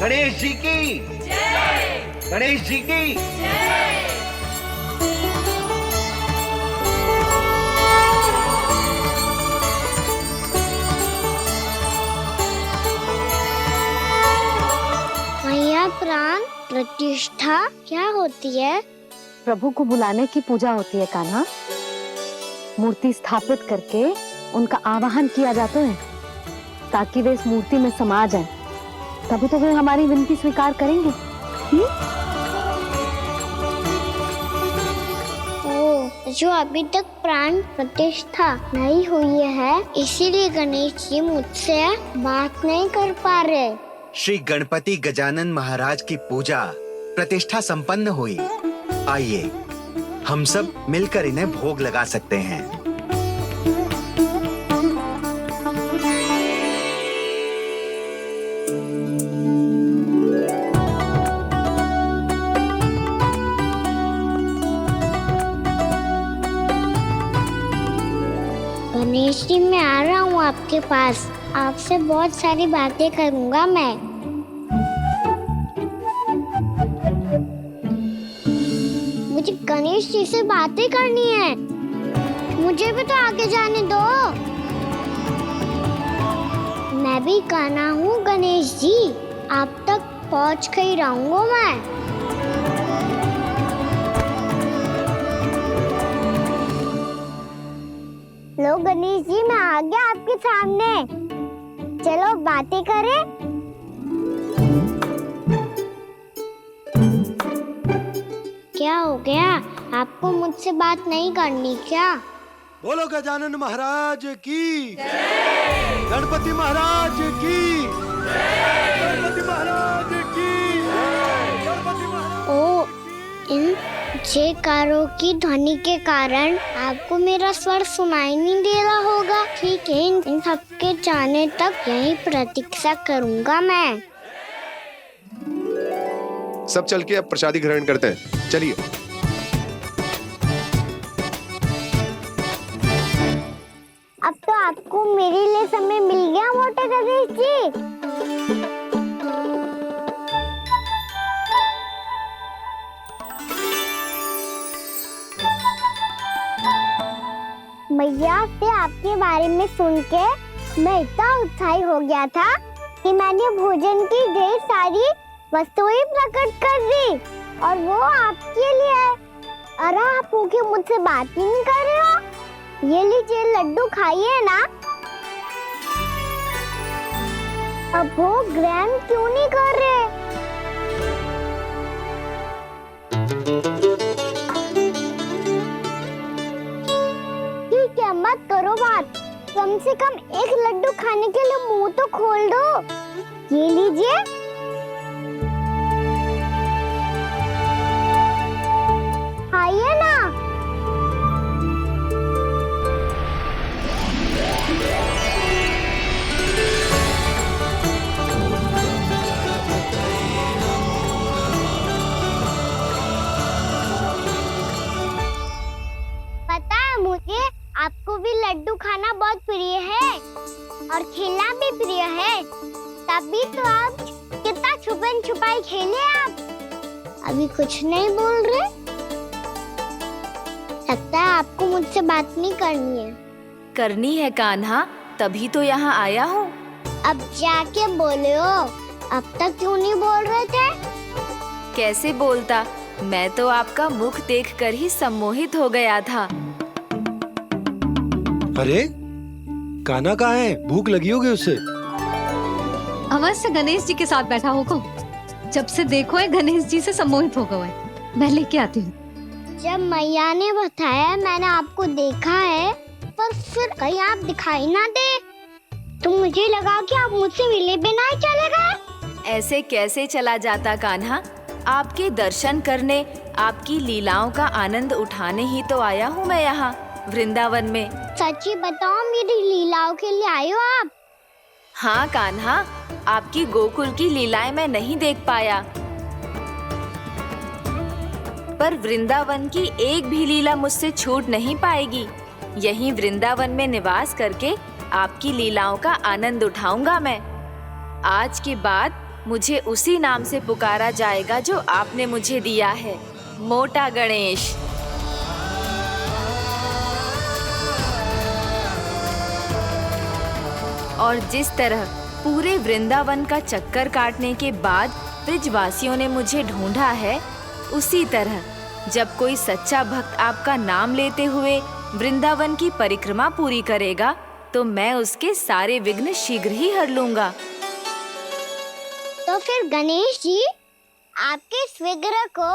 गणेश जी की जय। गणेश जी की जय। मैया प्राण प्रतिष्ठा क्या होती है? प्रभु को बुलाने की पूजा होती है कान्हा। मूर्ति स्थापित करके उनका आवाहन किया जाता है ताकि वे इस मूर्ति में समा जाएं। तभी तो वे हमारी विनती स्वीकार करेंगे। ओ, जो अभी तक प्राण प्रतिष्ठा नहीं हुई है, इसीलिए गणेश जी मुझसे बात नहीं कर पा रहे। श्री गणपति गजानन महाराज की पूजा प्रतिष्ठा संपन्न हुई। आइए हम सब मिलकर इन्हें भोग लगा सकते हैं। गणेश जी मैं आ रहा हूँ आपके पास। आपसे बहुत सारी बातें करूँगा मैं। मुझे गणेश जी से बातें करनी है। मुझे भी तो आगे जाने दो। मैं भी कान्हा हूँ गणेश जी। आप तक पहुँच कर ही रहूँगा मैं। लो गणेश जी मैं आ गया आपके सामने। चलो बातें करें। क्या हो गया? आपको मुझसे बात नहीं करनी क्या? बोलो गजानन महाराज की जय। गणपति महाराज की जय। गणपति महाराज की जय। गणपति महाराज। ओ, इन जयकारों की ध्वनि के कारण आपको मेरा स्वर सुनाई नहीं दे रहा होगा। ठीक है, इन सबके जाने तक यही प्रतीक्षा करूंगा मैं। सब चल के अब प्रसादी ग्रहण करते हैं। चलिए। अब तो आपको मेरे लिए समय मिल गया मोटे गणेश जी। मैया से आपके बारे में सुन के मैं इतना उत्साही हो गया था कि मैंने भोजन की ढेर सारी वस्तुएं प्रकट कर दी और वो आपके लिए। अरे आप भूखे मुझसे बात ही नहीं कर रहे हो। ये लीजिए लड्डू खाइए ना। अब वो ग्रहण क्यों नहीं कर रहे? ठीक है मत करो बात। कम से कम एक लड्डू खाने के लिए मुंह तो खोल दो। ये लीजिए। खाइए ना। पता है मुझे आपको भी लड्डू खाना बहुत प्रिय है और खेलना भी प्रिय है। तभी तो आप कितना छुपन छुपाई खेले आप। अभी कुछ नहीं बोल रहे। लगता है आपको मुझसे बात नहीं करनी है। करनी है कान्हा, तभी तो यहाँ आया हूँ। अब जाके बोले हो। अब तक क्यों नहीं बोल रहे थे? कैसे बोलता, मैं तो आपका मुख देखकर ही सम्मोहित हो गया था। अरे कान्हा कहाँ है? भूख लगी होगी उसे। अवश्य गणेश जी के साथ बैठा होगा। जब से देखो है गणेश जी से सम्मोहित हो गए। मैं लेके आती हूँ। जब मैया ने बताया मैंने आपको देखा है, पर फिर कहीं आप दिखाई ना दे तो मुझे लगा कि आप मुझसे मिले बिना ही चले गए। ऐसे कैसे चला जाता कान्हा? आपके दर्शन करने, आपकी लीलाओं का आनंद उठाने ही तो आया हूँ मैं यहाँ वृंदावन में। सच्ची बताओ मेरी लीलाओं के लिए आए हो आप? हाँ कान्हा, आपकी गोकुल की लीलाएं मैं नहीं देख पाया, पर वृंदावन की एक भी लीला मुझसे छूट नहीं पाएगी। यहीं वृंदावन में निवास करके आपकी लीलाओं का आनंद उठाऊंगा मैं। आज के बाद मुझे उसी नाम से पुकारा जाएगा जो आपने मुझे दिया है, मोटा गणेश। और जिस तरह पूरे वृंदावन का चक्कर काटने के बाद ब्रिजवासियों ने मुझे ढूंढा है, उसी तरह जब कोई सच्चा भक्त आपका नाम लेते हुए वृंदावन की परिक्रमा पूरी करेगा तो मैं उसके सारे विघ्न शीघ्र ही हर लूंगा। तो फिर गणेश जी, आपके इस विग्रह को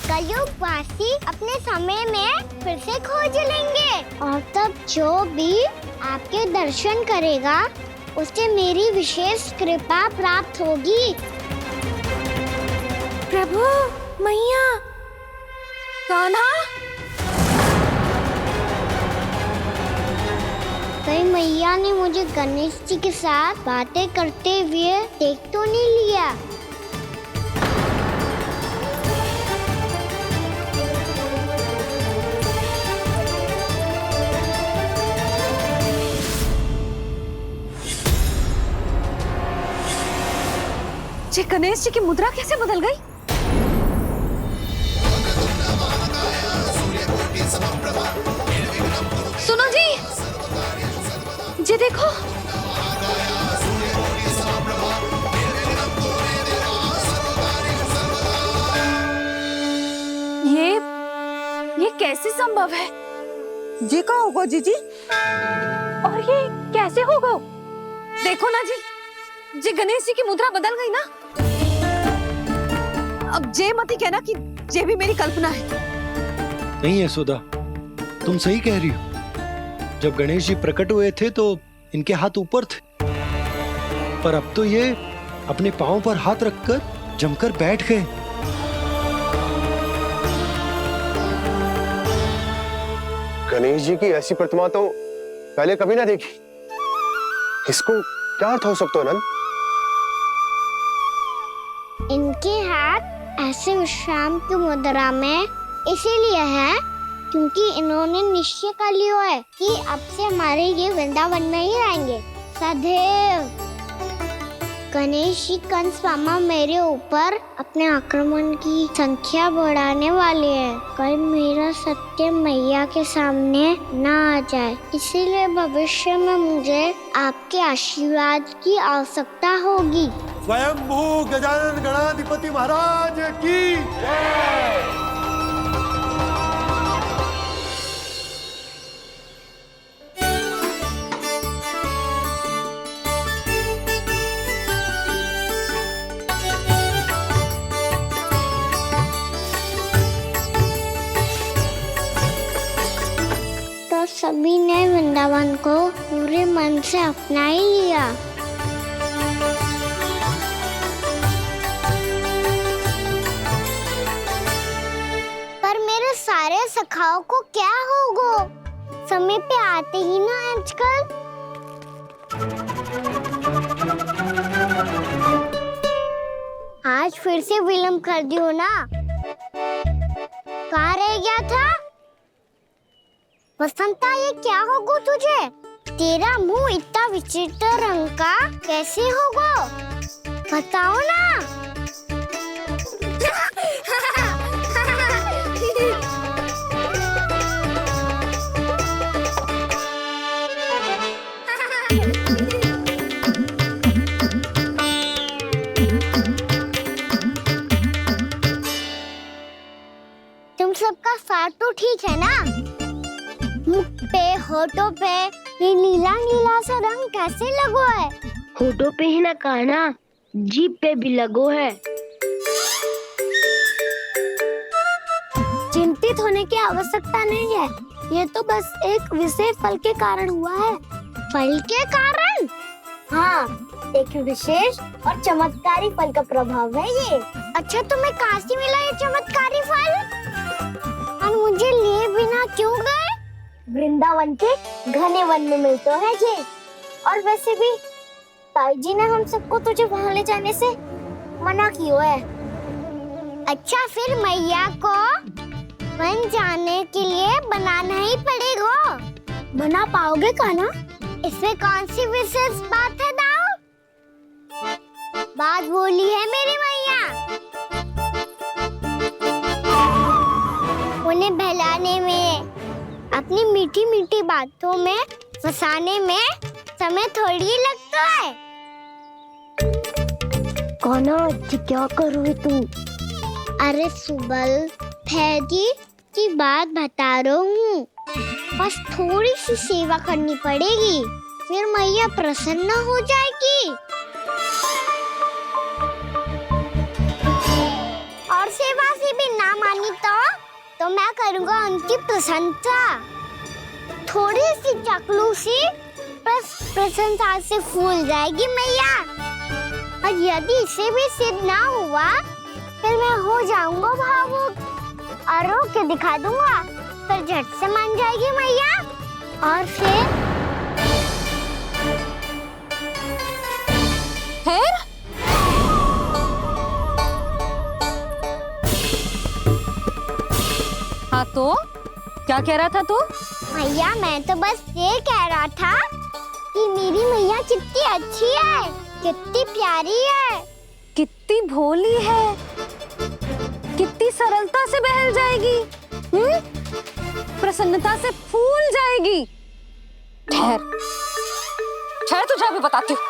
कलयुग वासी अपने समय में फिर से खोज लेंगे और तब जो भी आपके दर्शन करेगा उसे मेरी विशेष कृपा प्राप्त होगी। प्रभु, मैया, कान्हा, कहीं मैया ने मुझे गणेश जी के साथ बातें करते हुए देख तो नहीं लिया? जी गणेश जी की मुद्रा कैसे बदल गई? सुनो जी, जी देखो, ये कैसे संभव है? जी का होगा जीजी? और ये कैसे होगा? देखो ना जी, जी गणेश जी की मुद्रा बदल गई ना। अब जे मत ही कहना कि ये भी मेरी कल्पना है। नहीं यशोदा, तुम सही कह रही हो। जब गणेश जी प्रकट हुए थे तो इनके हाथ ऊपर थे, पर अब तो ये अपने पांव पर हाथ रखकर जमकर बैठ गए। गणेश जी की ऐसी प्रतिमा तो पहले कभी ना देखी। इसको क्या अर्थ हो सकता है नंद? इनके हाथ ऐसे विश्राम की मुद्रा में इसीलिए है क्योंकि इन्होंने निश्चय कर लिया है कि अब से हमारे ये वृंदावन में ही रहेंगे सदैव। गणेश जी कंस मामा मेरे ऊपर अपने आक्रमण की संख्या बढ़ाने वाले हैं, कल मेरा सत्य मैया के सामने ना आ जाए, इसीलिए भविष्य में मुझे आपके आशीर्वाद की आवश्यकता होगी। स्वयंभू गजानन गणाधिपति महाराज की जय। तो सभी ने वृंदावन को पूरे मन से अपना ही लिया। पर मेरे सारे सखाओं को क्या होगा? समय पे आते ही ना आजकल। आज फिर से विलंब कर दी हो ना? कहाँ रह गया था? वसंता, ये क्या होगा तुझे? तेरा मुंह इतना विचित्र रंग का कैसे होगा? बताओ ना। तुम सबका साथ तो ठीक है ना? मुख पे, होठों पे ये नीला नीला सा रंग कैसे लगो है? होठों पे ही ना कान्हा, जीभ पे भी लगो है। चिंतित होने की आवश्यकता नहीं है, ये तो बस एक विशेष फल के कारण हुआ है। फल के कारण? हाँ, एक विशेष और चमत्कारी फल का प्रभाव है ये। अच्छा, तुम्हें कहाँ से मिला ये चमत्कारी फल? और मुझे लिए बिना क्यों गए? वृंदावन के घने वन में मिलते हैं ये। और वैसे भी ताई जी ने हम सबको तुझे वहाँ ले जाने से मना किया है। अच्छा, फिर मैया को वन जाने के लिए बनाना ही पड़ेगा। बना पाओगे कान्हा? इसमें कौन सी विशेष बात है दाऊ? बात बोली है मेरी मैया। उन्हें बहलाने में, अपनी मीठी मीठी बातों में फंसाने में समय थोड़ी ही लगता है। कान्हा जी क्या कर रही तू? अरे सुबल, फैजी की बात बता रहा हूँ। बस थोड़ी सी सेवा करनी पड़ेगी, फिर मैया प्रसन्न हो जाएगी। और सेवा से भी ना मानी तो मैं करूँगा उनकी प्रशंसा। थोड़ी सी चाकलूसी प्रशंसा से फूल जाएगी मैया। और यदि इसे भी सिद्ध ना हुआ, फिर मैं हो जाऊंगा भावुक और रो के दिखा दूंगा, फिर झट से मान जाएगी मैया। और फिर हाँ तो क्या कह रहा था तू? मैया मैं तो बस ये कह रहा था कि मेरी मैया कितनी अच्छी है, कितनी प्यारी है, कितनी भोली है, कितनी सरलता से बहल जाएगी, प्रसन्नता से फूल जाएगी। ठहर ठहर, तुझे भी बताती हूँ।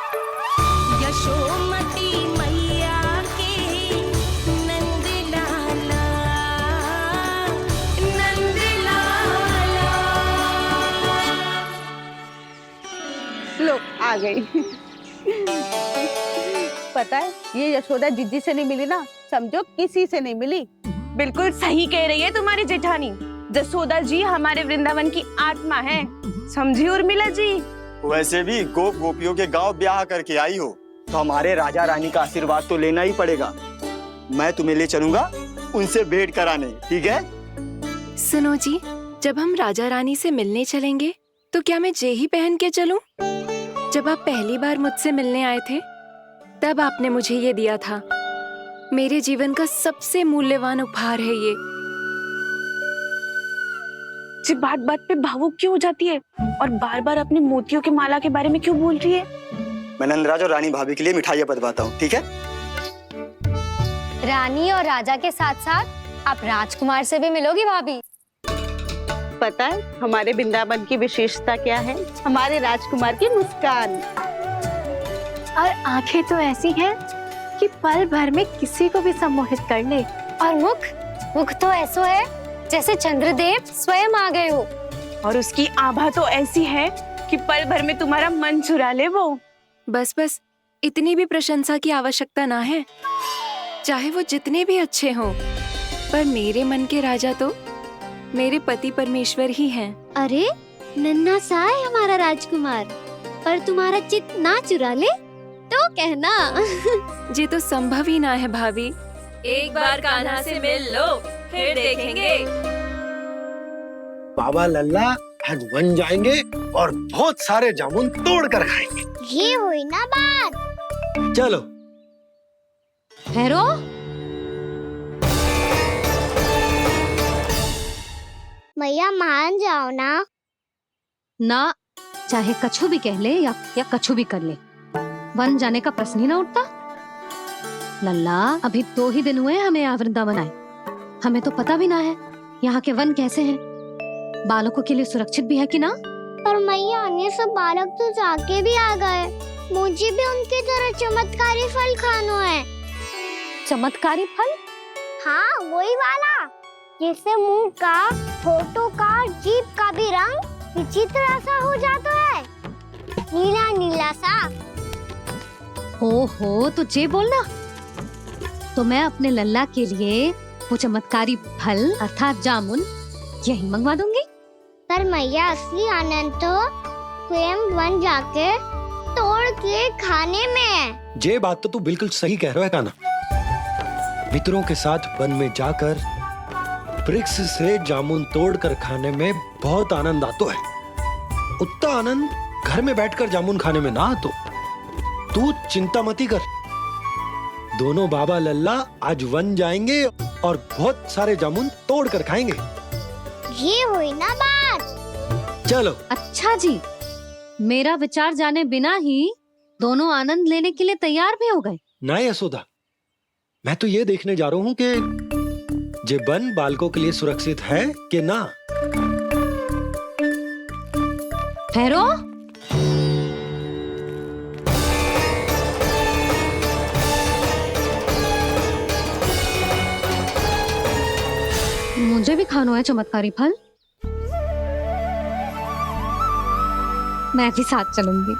यशोमती मैया के नंद लाला, नंद लाला। लो आ गई। पता है ये यशोदा जिज्जी से नहीं मिली ना, समझो किसी से नहीं मिली। बिल्कुल सही कह रही है तुम्हारी जेठानी। जसोदा जी हमारे वृंदावन की आत्मा है, समझी उर्मिला जी। वैसे भी गोप गोपियों के गांव ब्याह करके आई हो तो हमारे राजा रानी का आशीर्वाद तो लेना ही पड़ेगा। मैं तुम्हें ले चलूंगा उनसे भेंट कराने, ठीक है? सुनो जी, जब हम राजा रानी से मिलने चलेंगे तो क्या मैं जे ही पहन के चलूं? जब आप पहली बार मुझसे मिलने आए थे तब आपने मुझे ये दिया था। मेरे जीवन का सबसे मूल्यवान उपहार है ये। जी बात बात पे भावुक क्यों हो जाती है और बार बार अपनी मोतियों की माला के बारे में क्यों बोल रही है? मैं नंदराज और रानी भाभी के लिए मिठाइयाँ बंटवाता हूँ, ठीक है? रानी और राजा के साथ साथ आप राजकुमार से भी मिलोगी भाभी। पता है हमारे वृंदावन की विशेषता क्या है? हमारे राजकुमार की मुस्कान। और आंखें तो ऐसी हैं कि पल भर में किसी को भी सम्मोहित कर ले। और मुख तो ऐसा है जैसे चंद्रदेव स्वयं आ गए हो। और उसकी आभा तो ऐसी है कि पल भर में तुम्हारा मन चुरा ले वो। बस बस, इतनी भी प्रशंसा की आवश्यकता ना है। चाहे वो जितने भी अच्छे हों, पर मेरे मन के राजा तो मेरे पति परमेश्वर ही हैं। अरे नन्हा सा है हमारा राजकुमार, पर तुम्हारा चित्त ना चुरा ले तो कहना। ये तो संभव ही ना है भाभी। एक बार कान्हा से मिल लो, फिर देखेंगे। बाबा लल्ला आज वन जाएंगे और बहुत सारे जामुन तोड़ कर खाएंगे। ये हुई ना बात। चलो ठहरो। मैया मान जाओ ना। चाहे कछु भी कह ले या कछु भी कर ले, वन जाने का प्रश्न ही ना उठता। लल्ला, अभी 2 ही दिन हुए हमें यहाँ वृंदावन आए। हमें तो पता भी ना है यहाँ के वन कैसे हैं, बालकों के लिए सुरक्षित भी है कि ना। पर मैया अन्य सब बालक तो जाके भी आ गए, मुझे भी उनकी तरह चमत्कारी फल खाना है। चमत्कारी फल? हाँ वही वाला, जिससे मुंह का, होठों का, जीभ का भी रंग विचित्र सा हो जाता है, नीला नीला सा। हो तो जे बोलना। तो मैं अपने लल्ला के लिए वो चमत्कारी फल अर्थात जामुन यही मंगवा दूंगी। पर मैया असली आनंद तो स्वयं वन जाके तोड़ के खाने में है। ये बात तो तू बिल्कुल सही कह रहा है कान्हा। मित्रों के साथ वन में जाकर वृक्ष से जामुन तोड़कर खाने में बहुत आनंद आता है। उतना आनंद घर में बैठकर जामुन खाने में ना आतो। तू चिंता मती कर, दोनों बाबा लल्ला आज वन जाएंगे और बहुत सारे जामुन तोड़ कर खाएंगे। ये हुई ना बात। चलो। अच्छा जी, मेरा विचार जाने बिना ही दोनों आनंद लेने के लिए तैयार भी हो गए। ना यशोदा, मैं तो ये देखने जा रहा हूं कि जीवन बालकों के लिए सुरक्षित है कि ना। ठहरो। मुझे भी खाना है चमत्कारी फल। मैं भी साथ चलूंगी।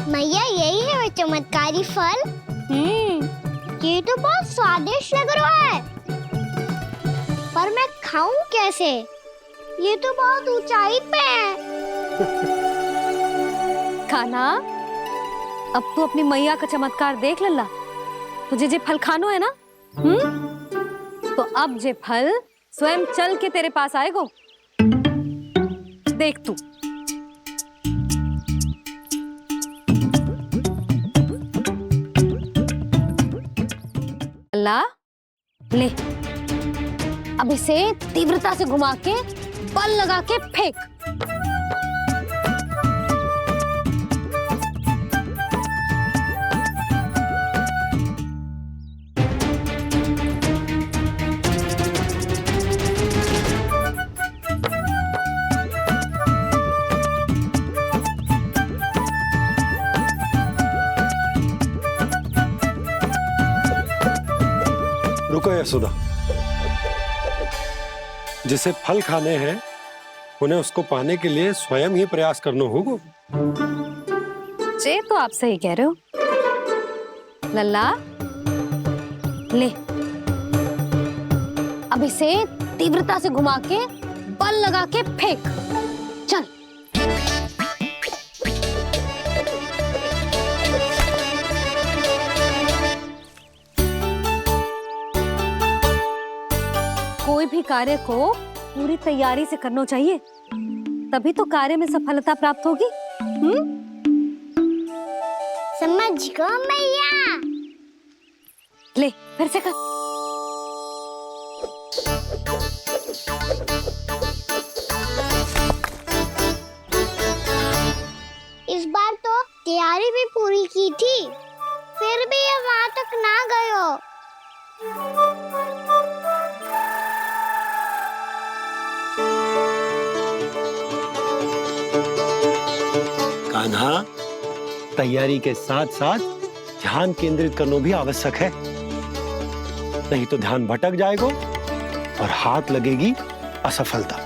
मैया यही है वो चमत्कारी फल। ये तो बहुत स्वादिष्ट लग रहा है, पर मैं खाऊं कैसे? ये तो बहुत ऊंचाई पे है। खाना, अब तू अपनी मैया का चमत्कार देख लल्ला। तुझे जे फल खानो है ना, तो अब जे फल स्वयं चल के तेरे पास आएगो। देख तू। लल्ला, ले, अब इसे तीव्रता से घुमा के बल लगा के फेंक। रुको यशोदा, जिसे फल खाने हैं उन्हें उसको पाने के लिए स्वयं ही प्रयास करना होगा। जे तो आप सही कह रहे हो लल्ला। ले, अब इसे तीव्रता से घुमा के बल लगा के फेंक। चल। कोई भी कार्य को पूरी तैयारी से करना चाहिए, तभी तो कार्य में सफलता प्राप्त होगी। समझ गो मैया। ले, फिर से कर। इस बार तो तैयारी भी पूरी की थी, फिर भी ये वहां तक ना गए हो। कान्हा, तैयारी के साथ साथ ध्यान केंद्रित करना भी आवश्यक है, नहीं तो ध्यान भटक जाएगा और हाथ लगेगी असफलता।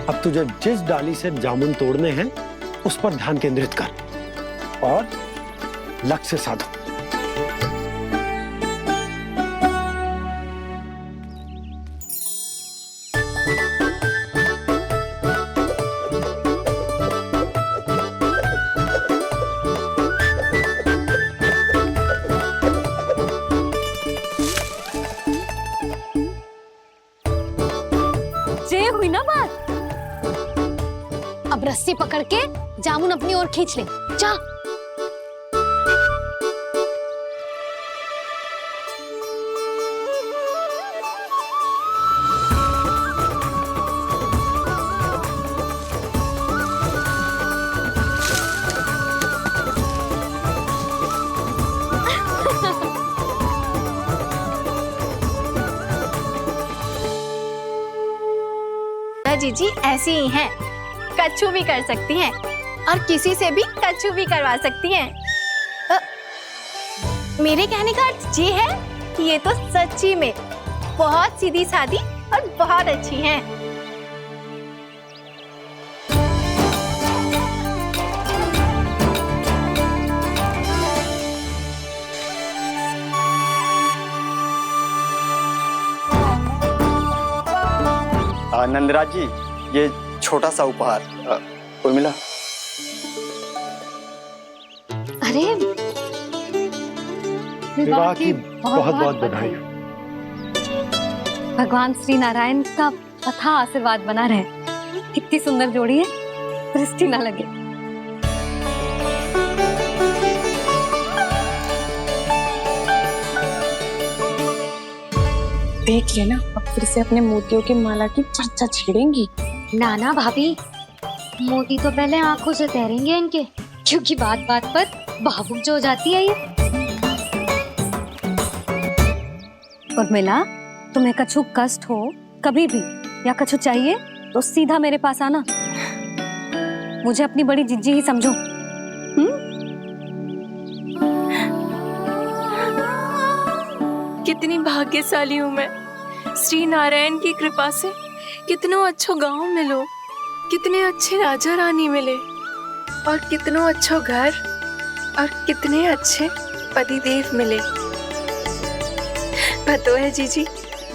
अब तुझे जिस डाली से जामुन तोड़ने हैं उस पर ध्यान केंद्रित कर और लक्ष्य साधो। हुई ना बात। अब रस्सी पकड़ के जामुन अपनी ओर खींच ले। जा। जीजी ऐसी ही हैं, कच्छू भी कर सकती हैं और किसी से भी कच्छू भी करवा सकती हैं। मेरे कहने का अर्थ ये है कि ये तो सच्ची में बहुत सीधी सादी और बहुत अच्छी हैं। नंदराज जी, ये छोटा सा उपहार उर्मिला। अरे, विवाह की बहुत बहुत बधाई। भगवान श्री नारायण का अथाह आशीर्वाद बना रहे। कितनी सुंदर जोड़ी है। दृष्टि ना लगे। देख लेना, अब फिर से अपने मोतियों की माला की चर्चा छेड़ेंगी। नाना भाभी, मोती तो पहले आंखों से तैरेंगे इनके, क्योंकि बात बात पर भावुक जो हो जाती है ये। उर्मिला, तुम्हें कछु कष्ट हो कभी भी या कछु चाहिए तो सीधा मेरे पास आना। मुझे अपनी बड़ी जिज्जी ही समझो। कितनी भाग्यशाली हूँ मैं, श्री नारायण की कृपा से कितनों अच्छो गांव मिलो, कितने अच्छे राजा रानी मिले और कितनों अच्छो घर और कितने अच्छे पतिदेव मिले। पतो है जीजी,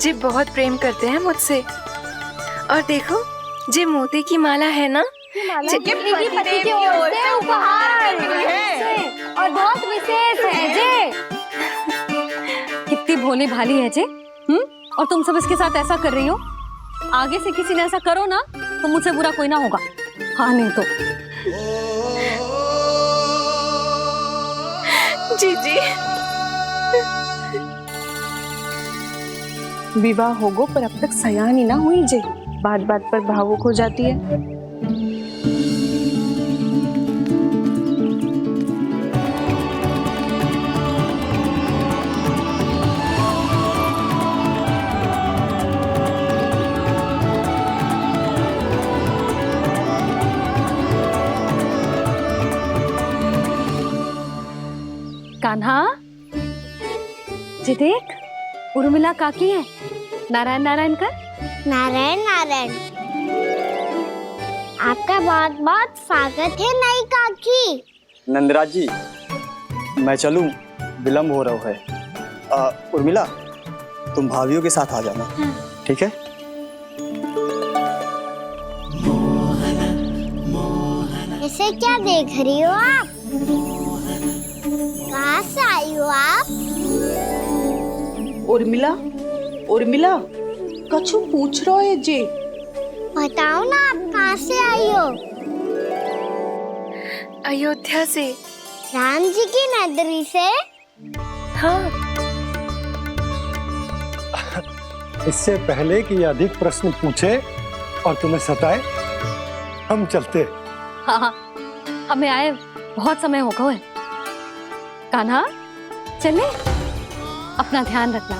जी बहुत प्रेम करते हैं मुझसे। और देखो, जे मोती की माला है ना, पति की ओर से उपहार और बहुत विशेष है जे। कितनी भोली भाली है जे। और तुम सब इसके साथ ऐसा कर रही हो। आगे से किसी ने ऐसा करो ना तो मुझसे बुरा कोई ना होगा। हाँ नहीं तो जीजी। विवाह होगो पर अब तक सयान ही ना हुई जे, बात बात पर भावुक हो जाती है। कान्हा, जी देख, उर्मिला काकी है। नारायण नारायण कर। नारायण नारायण। आपका बहुत बहुत स्वागत है नई काकी। नंदराज जी, मैं चलूं, विलम्ब हो रहा है। उर्मिला, तुम भाभियों के साथ आ जाना। ठीक है? इसे क्या देख रही हो आप? कहाँ से आई हो आप? उर्मिला, उर्मिला, कछु पूछ रहा है जे। बताओ ना, आप कहाँ से आई हो? अयोध्या से। राम जी की नगरी से? हाँ। इससे पहले कि ये अधिक प्रश्न पूछे और तुम्हें सताए, हम चलते। हाँ हाँ, हमें आए बहुत समय हो गया है। कान्हा, चले, अपना ध्यान रखना।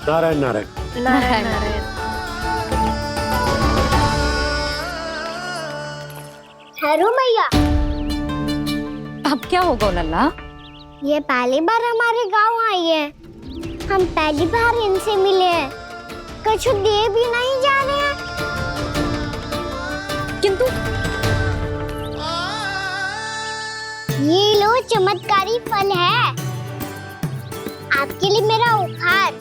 नारायण नारायण। नारायण नारायण। ठहरो मैया। अब क्या होगा लल्ला? ये पहली बार हमारे गांव आई है। हम पहली बार इनसे मिले हैं। कुछ दे भी नहीं जा रहे हैं। किंतु ये लो, चमत्कारी फल है आपके लिए, मेरा उपहार।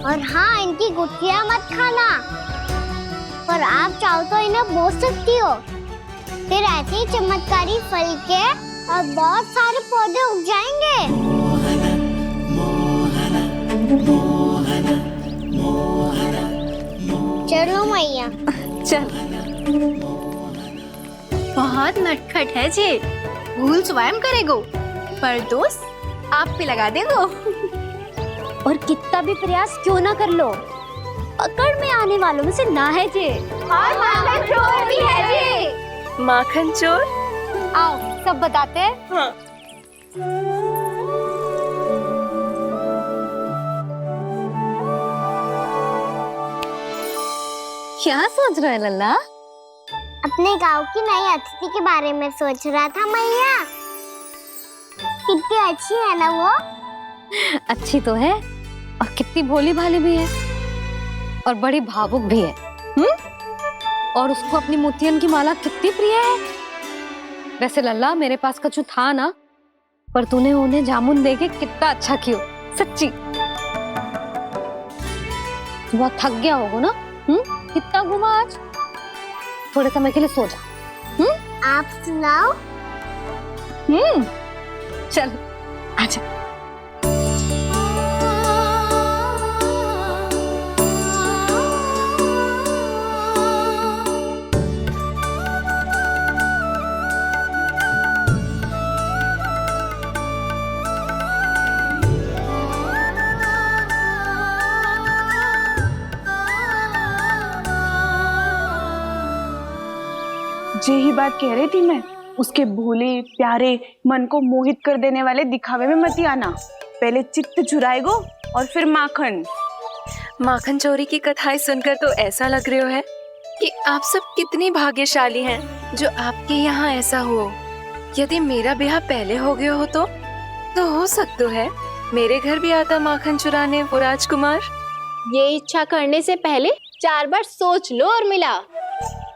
और हाँ, इनकी गुठलियां मत खाना। और आप चाहो तो इन्हें बोल सकती हो। फिर ऐसे ही चमत्कारी फल के और बहुत सारे पौधे उग जाएंगे। चलो मैया। चल। बहुत नटखट है जे, भूल स्वयं करेगो पर दोष आप पे लगा देगो। और कितना भी प्रयास क्यों ना कर लो, पकड़ में आने वालों में से ना है जे। और माखन चोर भी है जे। माखन चोर? आओ सब बताते हैं। हाँ। क्या सोच रहे हैं लल्ला? अपने गांव की नई अतिथि के बारे में सोच रहा था मैया। कितनी अच्छी है ना वो? अच्छी तो है और कितनी भोली भाली भी है और बड़ी भावुक भी है। और उसको अपनी मोतियन की माला कितनी प्रिय है। वैसे लल्ला, मेरे पास कछु था ना, पर तूने उन्हें जामुन देके कितना अच्छा किया, सच्ची। बहुत थक गया होगा ना? कितना घुमा आज। थोड़े समय के लिए सो जा। आप सुनाओ। चल आजा। यही बात कह रही थी मैं, उसके भोले प्यारे मन को मोहित कर देने वाले दिखावे में मत आना। पहले चित्त चुराएगो और फिर माखन। माखन चोरी की कथाएं सुनकर तो ऐसा लग रहा है कि आप सब कितनी भाग्यशाली हैं जो आपके यहाँ ऐसा हो। यदि मेरा ब्याह पहले हो गया हो तो हो सकता है मेरे घर भी आता माखन चुराने वो राजकुमार। ये इच्छा करने से पहले 4 बार सोच लो और मिला।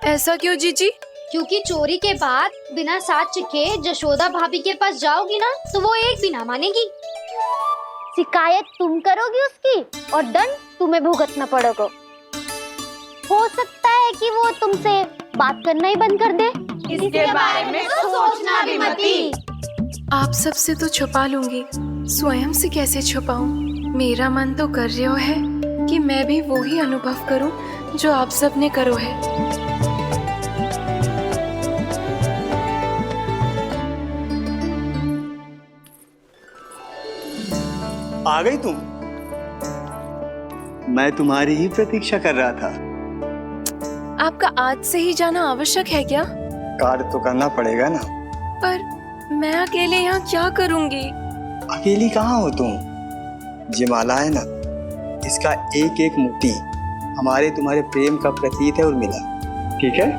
ऐसा क्यों जीजी? क्योंकि चोरी के बाद बिना साथ चिखे जशोदा भाभी के पास जाओगी ना तो वो एक भी ना मानेगी। शिकायत तुम करोगी उसकी और दंड तुम्हें भुगतना पड़ेगा। हो सकता है कि वो तुमसे बात करना ही बंद कर दे। इसके बारे में तो सोचना भी मती। आप सबसे तो छुपा लूंगी, स्वयं से कैसे छुपाऊं? मेरा मन तो कर रहा है कि मैं भी वो ही अनुभव करूं जो आप सब ने करो है। आ गई तुम? मैं तुम्हारी ही प्रतीक्षा कर रहा था। आपका आज से ही जाना आवश्यक है क्या? कार्य तो करना पड़ेगा ना। पर मैं अकेले यहाँ क्या करूँगी? अकेली कहाँ हो तुम? ये माला है ना, इसका एक एक मोती हमारे तुम्हारे प्रेम का प्रतीक है उर्मिला, ठीक है?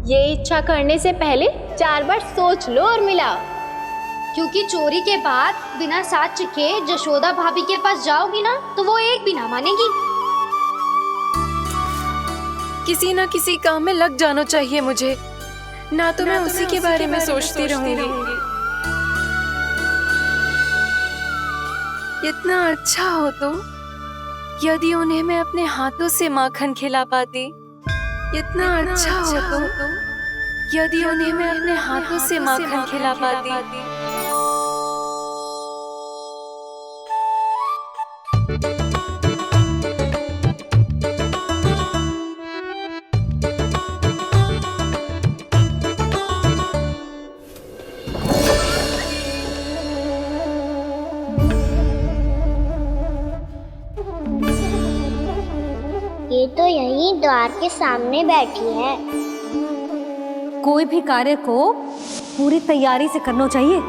ये इच्छा करने से पहले 4 बार सोच लो और मिला। क्योंकि चोरी के बाद बिना साथ चिखे जशोदा भाभी के पास जाओगी ना तो वो एक भी ना मानेगी। किसी ना किसी काम में लग जाना चाहिए मुझे, ना तो मैं उसी के बारे में सोचती रहूंगी। इतना अच्छा हो तो यदि उन्हें मैं अपने हाथों से माखन खिला पाती। इतना अच्छा हो तो यदि उन्हें मैं अपने हाथों से माखन खिला पाती। ये तो यहीं द्वार के सामने बैठी है। कोई भी कार्य को पूरी तैयारी से करना चाहिए,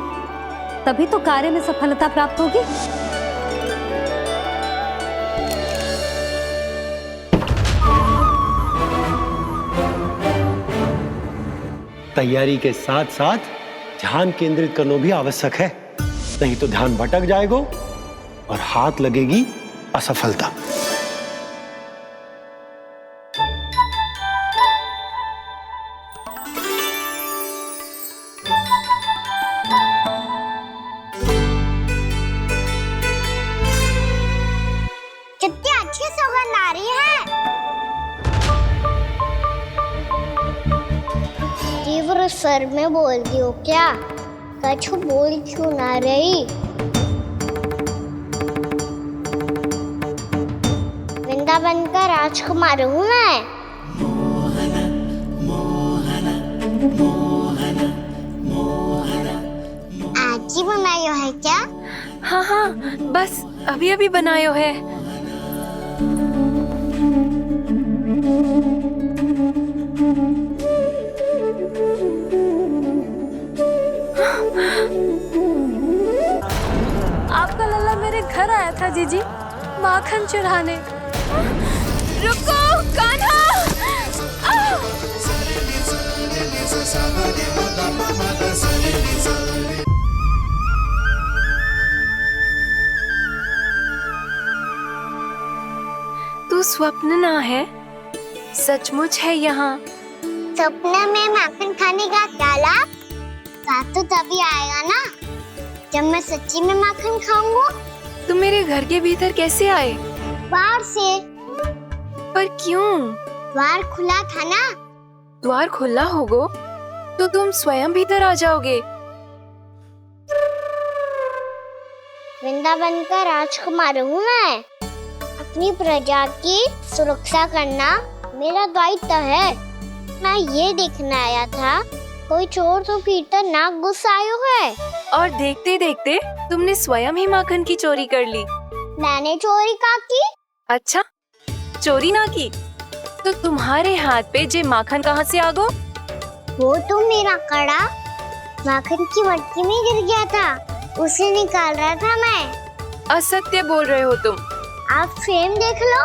तभी तो कार्य में सफलता प्राप्त होगी। तैयारी के साथ साथ ध्यान केंद्रित करना भी आवश्यक है, नहीं तो ध्यान भटक जाएगा और हाथ लगेगी असफलता। कितनी अच्छी सुगंध आ रही है। तीव्र स्वर में बोल दियो क्या? कछु बोल क्यों ना रही? वृंदावन का राजकुमार हूँ मैं। आज ही बनायो है क्या? हाँ हाँ, बस अभी अभी बनायो है। आपका लल्ला मेरे घर आया था जीजी, माखन चुराने। रुको कान्हा! तू स्वप्न ना है, सचमुच है यहाँ। सपने में माखन खाने का क्या लाभ? रात तो तभी आएगा ना जब मैं सच्ची में माखन खाऊंगा। तुम मेरे घर के भीतर कैसे आए? बाहर से। पर क्यों? द्वार खुला था ना। द्वार खुला होगा तो तुम स्वयं भीतर आ जाओगे। वृंदावन का राजकुमार हूँ मैं। अपनी प्रजा की सुरक्षा करना मेरा दायित्व है। मैं ये देखने आया था कोई चोर तो भीतर ना घुस आयो है। और देखते देखते तुमने स्वयं ही माखन की चोरी कर ली। मैंने चोरी का की? अच्छा, चोरी ना की तो तुम्हारे हाथ पे जे माखन कहाँ से आ गो? वो तो मेरा कड़ा माखन की मटकी में गिर गया था, उसे निकाल रहा था मैं। असत्य बोल रहे हो तुम। आप फ्रेम देख लो।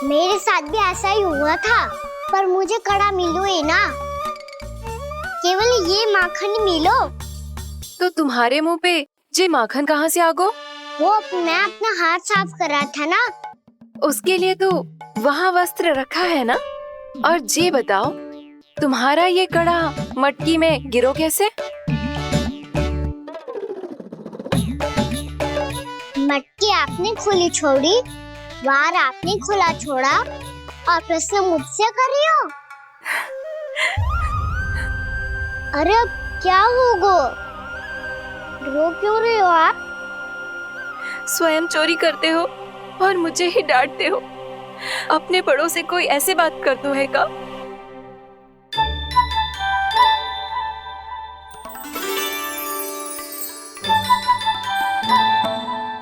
मेरे साथ भी ऐसा ही हुआ था, पर मुझे कड़ा मिलो ही ना, केवल ये माखन ही मिलो। तो तुम्हारे मुंह पे जे माखन कहाँ से आ गो? वो मैं अपना हाथ साफ कर रहा था ना। उसके लिए तो वहाँ वस्त्र रखा है ना। और जे बताओ, तुम्हारा ये कड़ा मटकी में गिरो कैसे? मटकी आपने खुली छोड़ी, द्वार आपने खुला छोड़ा, और प्रश्न मुझसे कर रही हो? अरे अब क्या होगा? रो क्यों रहे हो आप? स्वयं चोरी करते हो और मुझे ही डांटते हो। अपने बड़ों से कोई ऐसे बात कर दो है का?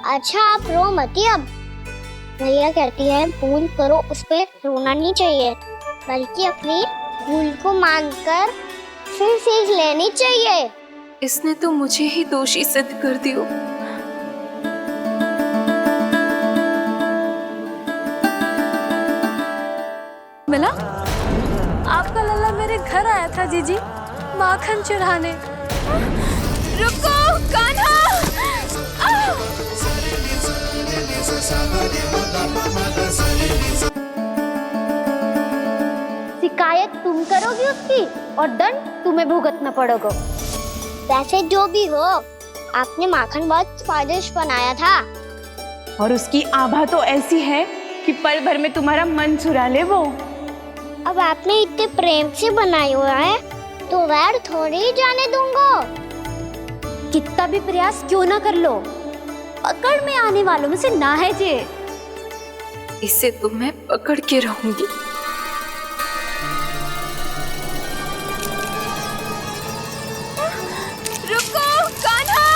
अच्छा आप रो मती। अब भैया कहती है भूल करो, उस पे रोना नहीं चाहिए, बल्कि अपनी भूल को मानकर फिर सीख लेनी चाहिए। इसने तो मुझे ही दोषी सिद्ध कर दियो। मिला? आपका लल्ला मेरे घर आया था जीजी, माखन चढ़ाने। रुको कान्हा! शिकायत तुम करोगी उसकी और दंड तुम्हें भुगतना पड़ेगा। वैसे जो भी हो, आपने माखन बहुत स्वादिष्ट बनाया था। और उसकी आभा तो ऐसी है कि पल भर में तुम्हारा मन चुरा ले वो। अब आपने इतने प्रेम से बनाया हुआ है तो वैर थोड़ी ही जाने दूंगा। कितना भी प्रयास क्यों ना कर लो, पकड़ में आने वालों में से ना है जे। इसे तो मैं पकड़ के रहूंगी। रुको कान्हा!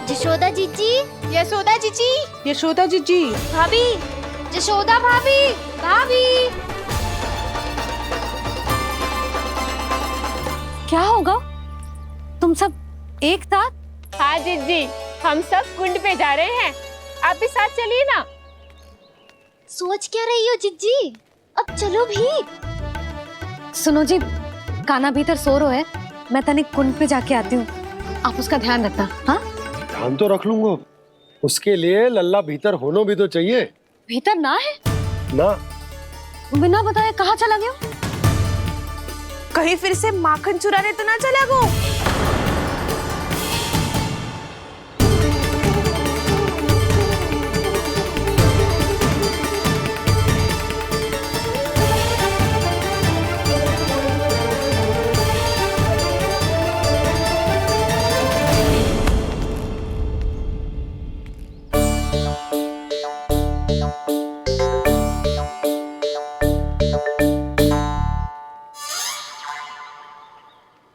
यशोदा जीजी, यशोदा जीजी, यशोदा जीजी, भाभी, यशोदा भाभी, भाभी। क्या होगा? तुम सब एक साथ? हाँ जीजी, हम सब कुंड पे जा रहे हैं, आप भी साथ चलिए ना। सोच क्या रही हो जीजी? अब चलो भी। सुनो जी, कान्हा भीतर सो रो है, मैं तनिक कुंड पे जाके आती हूँ, आप उसका ध्यान रखना। हाँ, ध्यान तो रख लूंगा, उसके लिए लल्ला भीतर होना भी तो चाहिए। भीतर ना है? ना। बिना बताए कहाँ चला गया? कहीं फिर से माखन चुराने तो ना चला गो।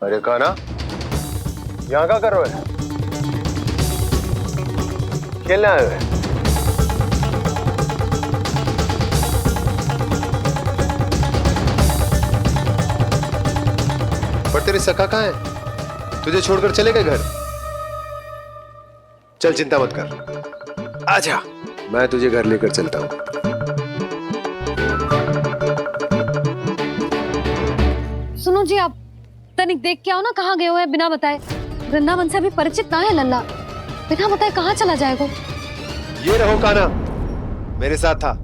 अरे कान्हा, यहाँ क्या कर रहे हो? खेलने आए हुए? पर तेरी सखा कहाँ है? तुझे छोड़कर चले गए घर? चल चिंता मत कर, आजा, मैं तुझे घर लेकर चलता हूँ। सुनो जी, आप तनिक देख के आओ ना कहाँ गए हुए हैं बिना बताए। वृंदावन से अभी परिचित ना है लल्ला, बिना बताए कहाँ चला जाएगा। ये रहो कान्हा, मेरे साथ था।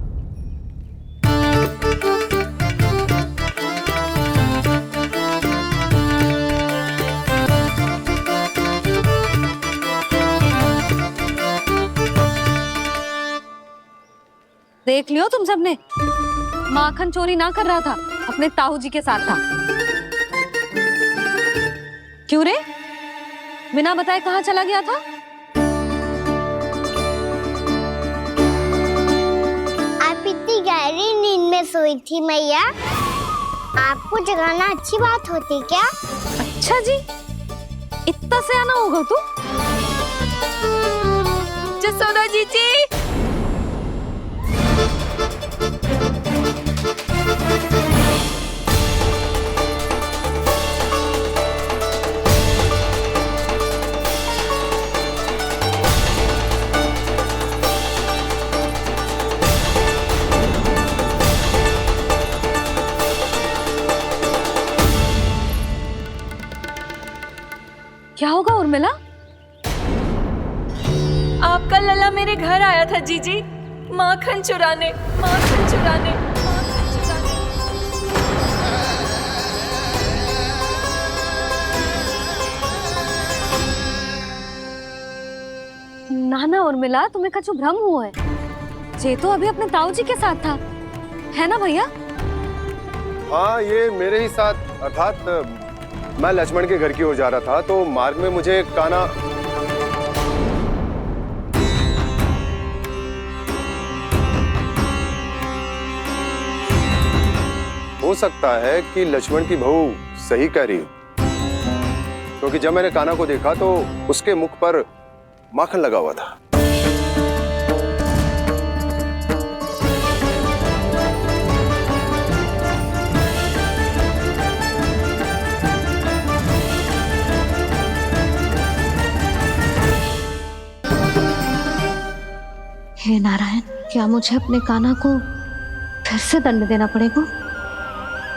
देख लियो तुम सबने, माखन चोरी ना कर रहा था, अपने ताऊ जी के साथ था। क्यों रे, बिना बताए कहाँ चला गया था? आप इतनी गहरी नींद में सोई थी मैया, आपको जगाना अच्छी बात होती क्या? अच्छा जी, इतना सयाना होगा तू? जसोदा जीजी, क्या होगा उर्मिला? आपका लल्ला मेरे घर आया था जीजी, माखन चुराने, माखन चुराने, माखन चुराने। ना ना उर्मिला, तुम्हें कछु भ्रम हुआ है। जे तो अभी अपने ताऊ जी के साथ था, है ना भैया? हाँ, ये मेरे ही साथ, अर्थात मैं लक्ष्मण के घर की ओर जा रहा था, तो मार्ग में मुझे कान्हा हो सकता है कि लक्ष्मण की बहू सही कह रही हो, क्योंकि जब मैंने कान्हा को देखा तो उसके मुख पर माखन लगा हुआ था। हे नारायण, क्या मुझे अपने कान्हा को फिर से दंड देना पड़ेगा?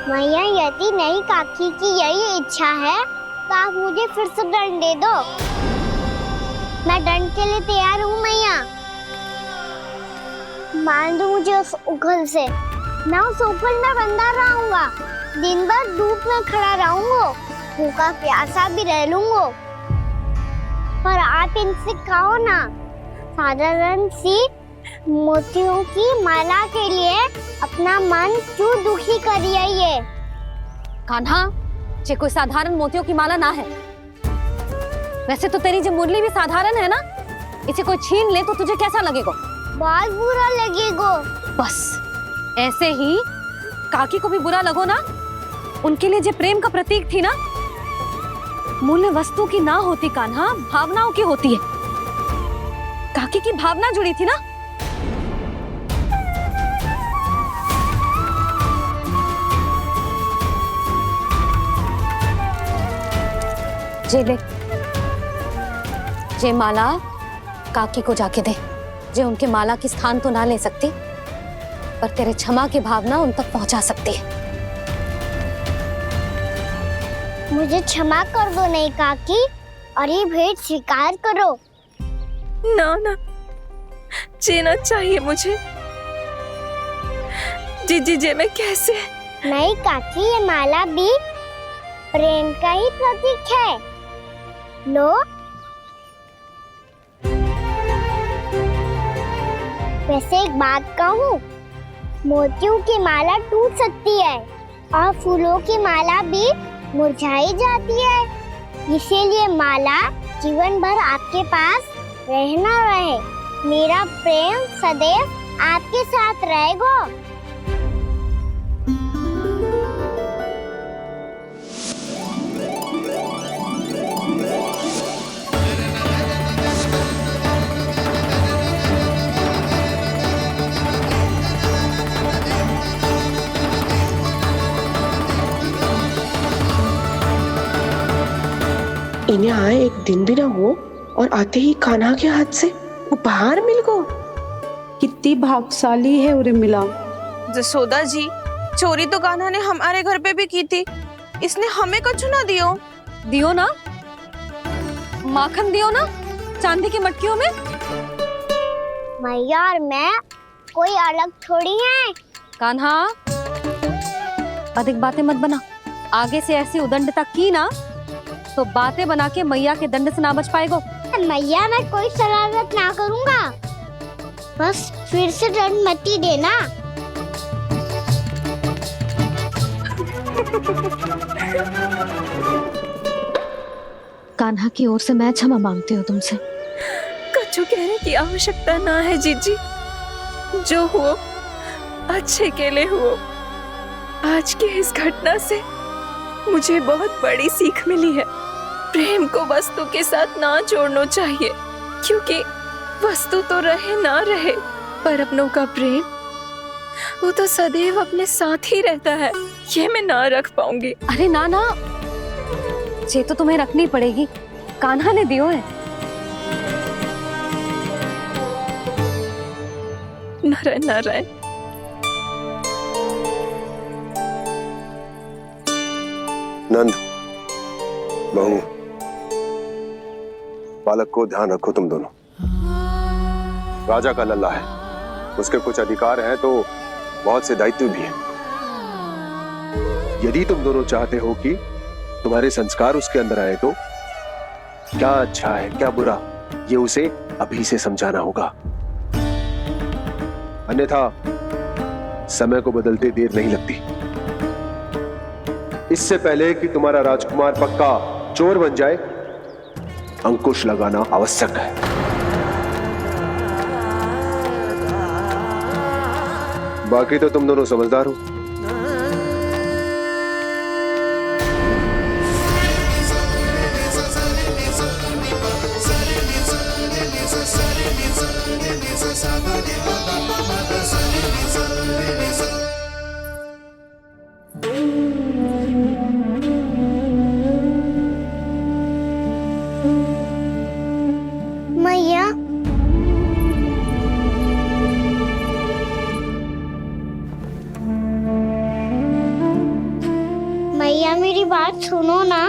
मैया, यदि नहीं काकी की यही इच्छा है तो आप मुझे फिर से दंड दे दो, मैं दंड के लिए तैयार हूँ मैया। मान दो मुझे उस उखल से, मैं उस उखल में बंधा रहूंगा, दिन भर धूप में खड़ा रहूंगा, भूखा प्यासा भी रह लूंगा, पर आप इनसे कहो ना, साधारण सी मोतियों की माला के लिए अपना मन क्यों दुखी करिए? ये कान्हा, ये कोई साधारण मोतियों की माला ना है। वैसे तो तेरी जो मुरली भी साधारण है ना, इसे कोई छीन ले तो तुझे कैसा लगेगा? बहुत बुरा लगेगा। बस ऐसे ही काकी को भी बुरा लगो ना। उनके लिए जो प्रेम का प्रतीक थी ना, मूल्य वस्तु की ना होती कान्हा, भावनाओं की होती है। काकी की भावना जुड़ी थी ना। जे ले, जे माला काकी को जाके दे। जे उनके माला की स्थान तो ना ले सकती, पर तेरे क्षमा की भावना उन तक पहुंचा सकती है। मुझे क्षमा कर दो नहीं काकी, और ये भेंट स्वीकार करो। ना ना, जीना चाहिए मुझे। जीजी जे मैं कैसे? नहीं काकी, ये माला भी प्रेम का ही प्रतीक है। लो, वैसे एक बात कहूँ, मोतियों की माला टूट सकती है और फूलों की माला भी मुरझाई जाती है, इसीलिए माला जीवन भर आपके पास रहना रहे। मेरा प्रेम सदैव आपके साथ रहेगा। इन इन्हें आए एक दिन भी ना हो और आते ही कान्हा के हाथ से वो बाहर मिल गो। कितनी भाग्यशाली है उरे मिला। जसोदा जी, चोरी तो कान्हा ने हमारे घर पे भी की थी, इसने हमें कछु ना दियो। दियो ना, माखन दियो ना चांदी की मटकियों में। मैया और मैं कोई अलग थोड़ी है। कान्हा, अधिक बातें मत बना। आगे से ऐसी उदंडता की ना तो बातें बना के मैया के दंड से ना बच पाएगो। मैया, मैं कोई शरारत ना करूंगा, बस फिर से दंड मत ही देना। कान्हा की ओर से मैं क्षमा मांगती हूँ तुमसे। कछु कहने की आवश्यकता ना है जीजी, जो हुआ अच्छे के लिए हुआ। आज की इस घटना से मुझे बहुत बड़ी सीख मिली है। प्रेम को वस्तु के साथ ना जोड़ना चाहिए, क्योंकि वस्तु तो रहे ना रहे, पर अपनों का प्रेम वो तो सदैव अपने साथ ही रहता है। ये मैं ना रख पाऊंगी। अरे ना ना, ये तो तुम्हें रखनी पड़ेगी, कान्हा ने दियो है। नारायण नारायण। नंद, बहू, बालक को ध्यान रखो तुम दोनों। राजा का लल्ला है, उसके कुछ अधिकार हैं तो बहुत से दायित्व भी हैं। यदि तुम दोनों चाहते हो कि तुम्हारे संस्कार उसके अंदर आए तो क्या अच्छा है क्या बुरा, ये उसे अभी से समझाना होगा। अन्यथा समय को बदलते देर नहीं लगती। इससे पहले कि तुम्हारा राजकुमार पक्का चोर बन जाए, अंकुश लगाना आवश्यक है। बाकी तो तुम दोनों समझदार हो। मैया, मैया मेरी बात सुनो ना।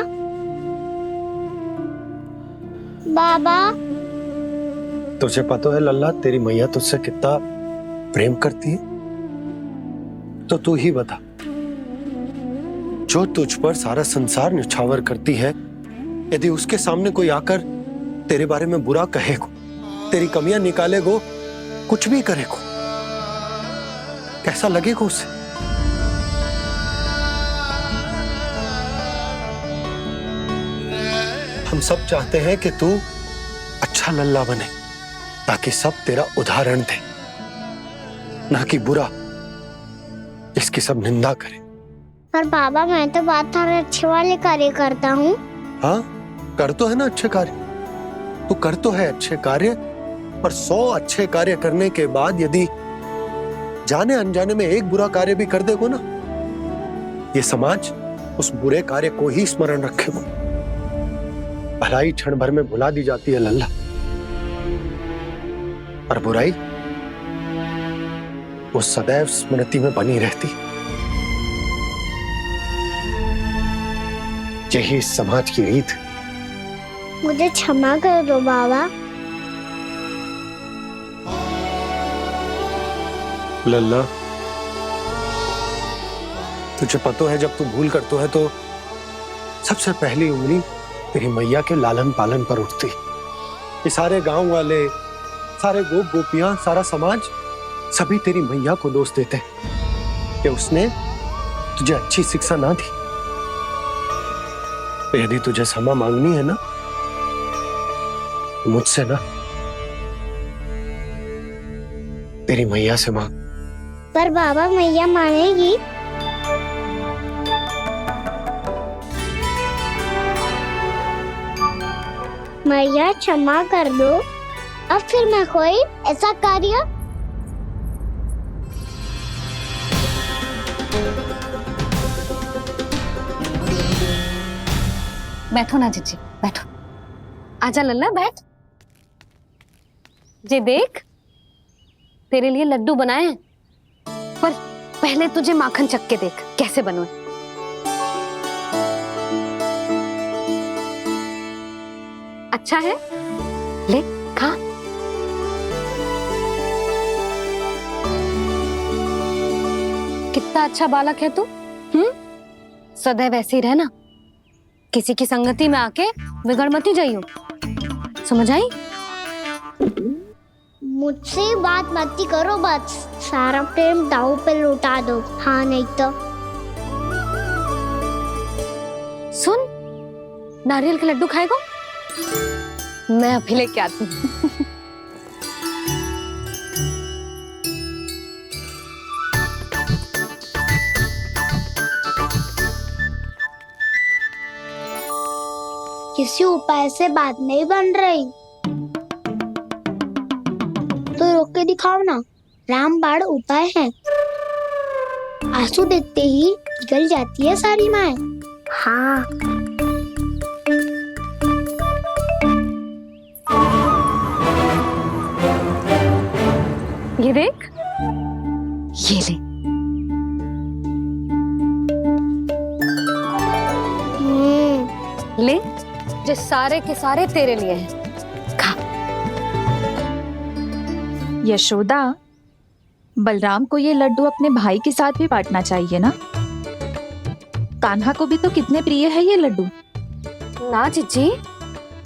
बाबा, तुझे पता है लल्ला, तेरी मैया तुझसे कितना प्रेम करती है? तो तू ही बता, जो तुझ पर सारा संसार निछावर करती है, यदि उसके सामने कोई आकर तेरे बारे में बुरा कहेगो, तेरी कमियां निकालेगो, कुछ भी करेगो, कैसा लगेगा उसे? हम सब चाहते हैं कि तू अच्छा लल्ला बने, ताकि सब तेरा उदाहरण दे, ना कि बुरा जिसकी सब निंदा करे। पर बाबा, मैं तो बात हर अच्छे वाले कार्य करता हूँ। हाँ, कर तो है ना अच्छे कार्य, तू कर तो है अच्छे कार्य, पर 100 अच्छे कार्य करने के बाद यदि जाने अनजाने में एक बुरा कार्य भी कर देगो ना, ये समाज उस बुरे कार्य को ही स्मरण रखेगो। भलाई क्षण भर में भुला दी जाती है लल्ला, और बुराई वो सदैव स्मृति में बनी रहती। यही इस समाज की रीत है। मुझे क्षमा कर दो बाबा। लल्ला, तुझे पता है जब तू भूल करतो है तो सबसे पहली उंगली तेरी मैया के लालन पालन पर उठती। ये सारे गांव वाले, सारे गोप गोपियां, सारा समाज, सभी तेरी मैया को दोष देते कि उसने तुझे अच्छी शिक्षा ना दी। तो यदि तुझे क्षमा मांगनी है ना, मुझसे ना, तेरी मैया से मांग। पर बाबा, मैया मानेगी? मैया क्षमा कर दो, अब फिर मैं कोई ऐसा कार्य। बैठो ना जीजी, बैठो। आजा लल्ला बैठ। जे देख तेरे लिए लड्डू बनाए हैं, पर पहले तुझे माखन चख के देख कैसे बने। अच्छा है, ले खा। कितना अच्छा बालक है तू। सदैव ऐसे ही रहना, किसी की संगति में आके बिगड़ मत ही जाइयो, समझ आई? मुझसे बात मत ही करो, बस सारा प्रेम दाव पे लौटा दो। हाँ नहीं तो सुन, नारियल के लड्डू खाएगा? मैं अभी लेके आती हूँ। किसी उपाय से बात नहीं बन रही तो रोक के दिखाओ ना। रामबाण उपाय है, आंसू देखते ही पिघल जाती है सारी माए। हाँ ये देख, ये ले। ले, जो सारे के सारे तेरे लिए हैं, खा। यशोदा, बलराम को ये लड्डू अपने भाई के साथ भी बांटना चाहिए ना। कान्हा को भी तो कितने प्रिय है ये लड्डू। ना जीजी,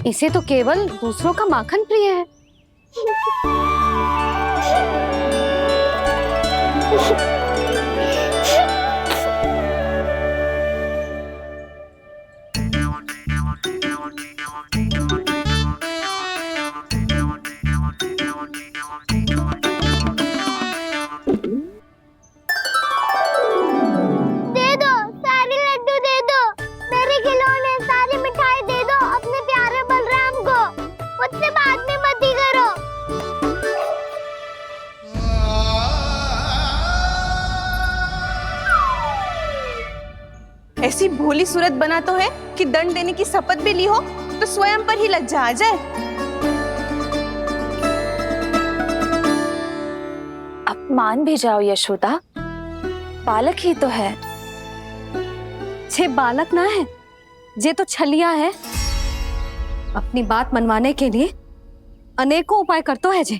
इसे तो केवल दूसरों का माखन प्रिय है। दे दो, सारे लड्डू दे दो, मेरे खिलौने, सारी मिठाई दे दो अपने प्यारे बलराम को। मुझसे बात में मत ही करो। ऐसी भोली सूरत बना तो है कि दंड देने की शपथ भी ली हो तो स्वयं पर ही लज्जा आ जाए। अब मान भी जाओ यशोदा, बालक ही तो है। छे बालक ना है, जे तो छलिया है। अपनी बात मनवाने के लिए अनेकों उपाय करतो है जे,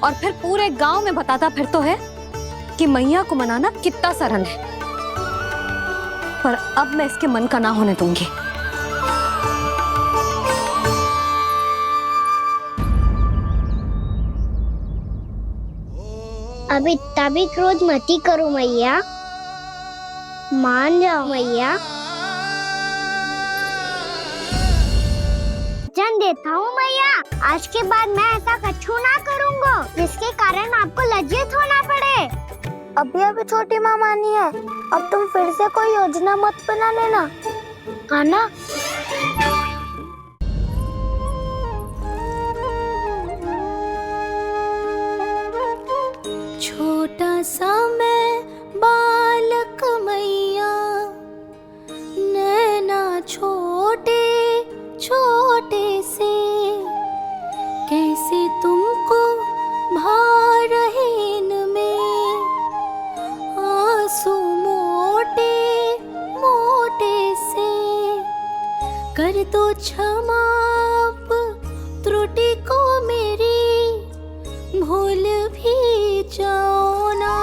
और फिर पूरे गांव में बताता फिरतो है कि मैया को मनाना कितना सरल है। पर अब मैं इसके मन का ना होने दूंगी। अब इतना भी क्रोध मत ही करो मैया, मान जाओ मैया। वचन देता हूँ मैया, आज के बाद मैं ऐसा कछु ना करूँगा जिसके कारण आपको लज्जित होना पड़े। अभी अभी छोटी माँ मानी है, अब तुम फिर से कोई योजना मत बना लेना, कान्हा। छोटा सा मैं बालक मैया, नैना छोटे छोटे से, कैसे तुमको भा रहे इनमें आंसू मोटे मोटे से। कर दो क्षमा त्रुटि को मेरी, भूल भी जाओ ना,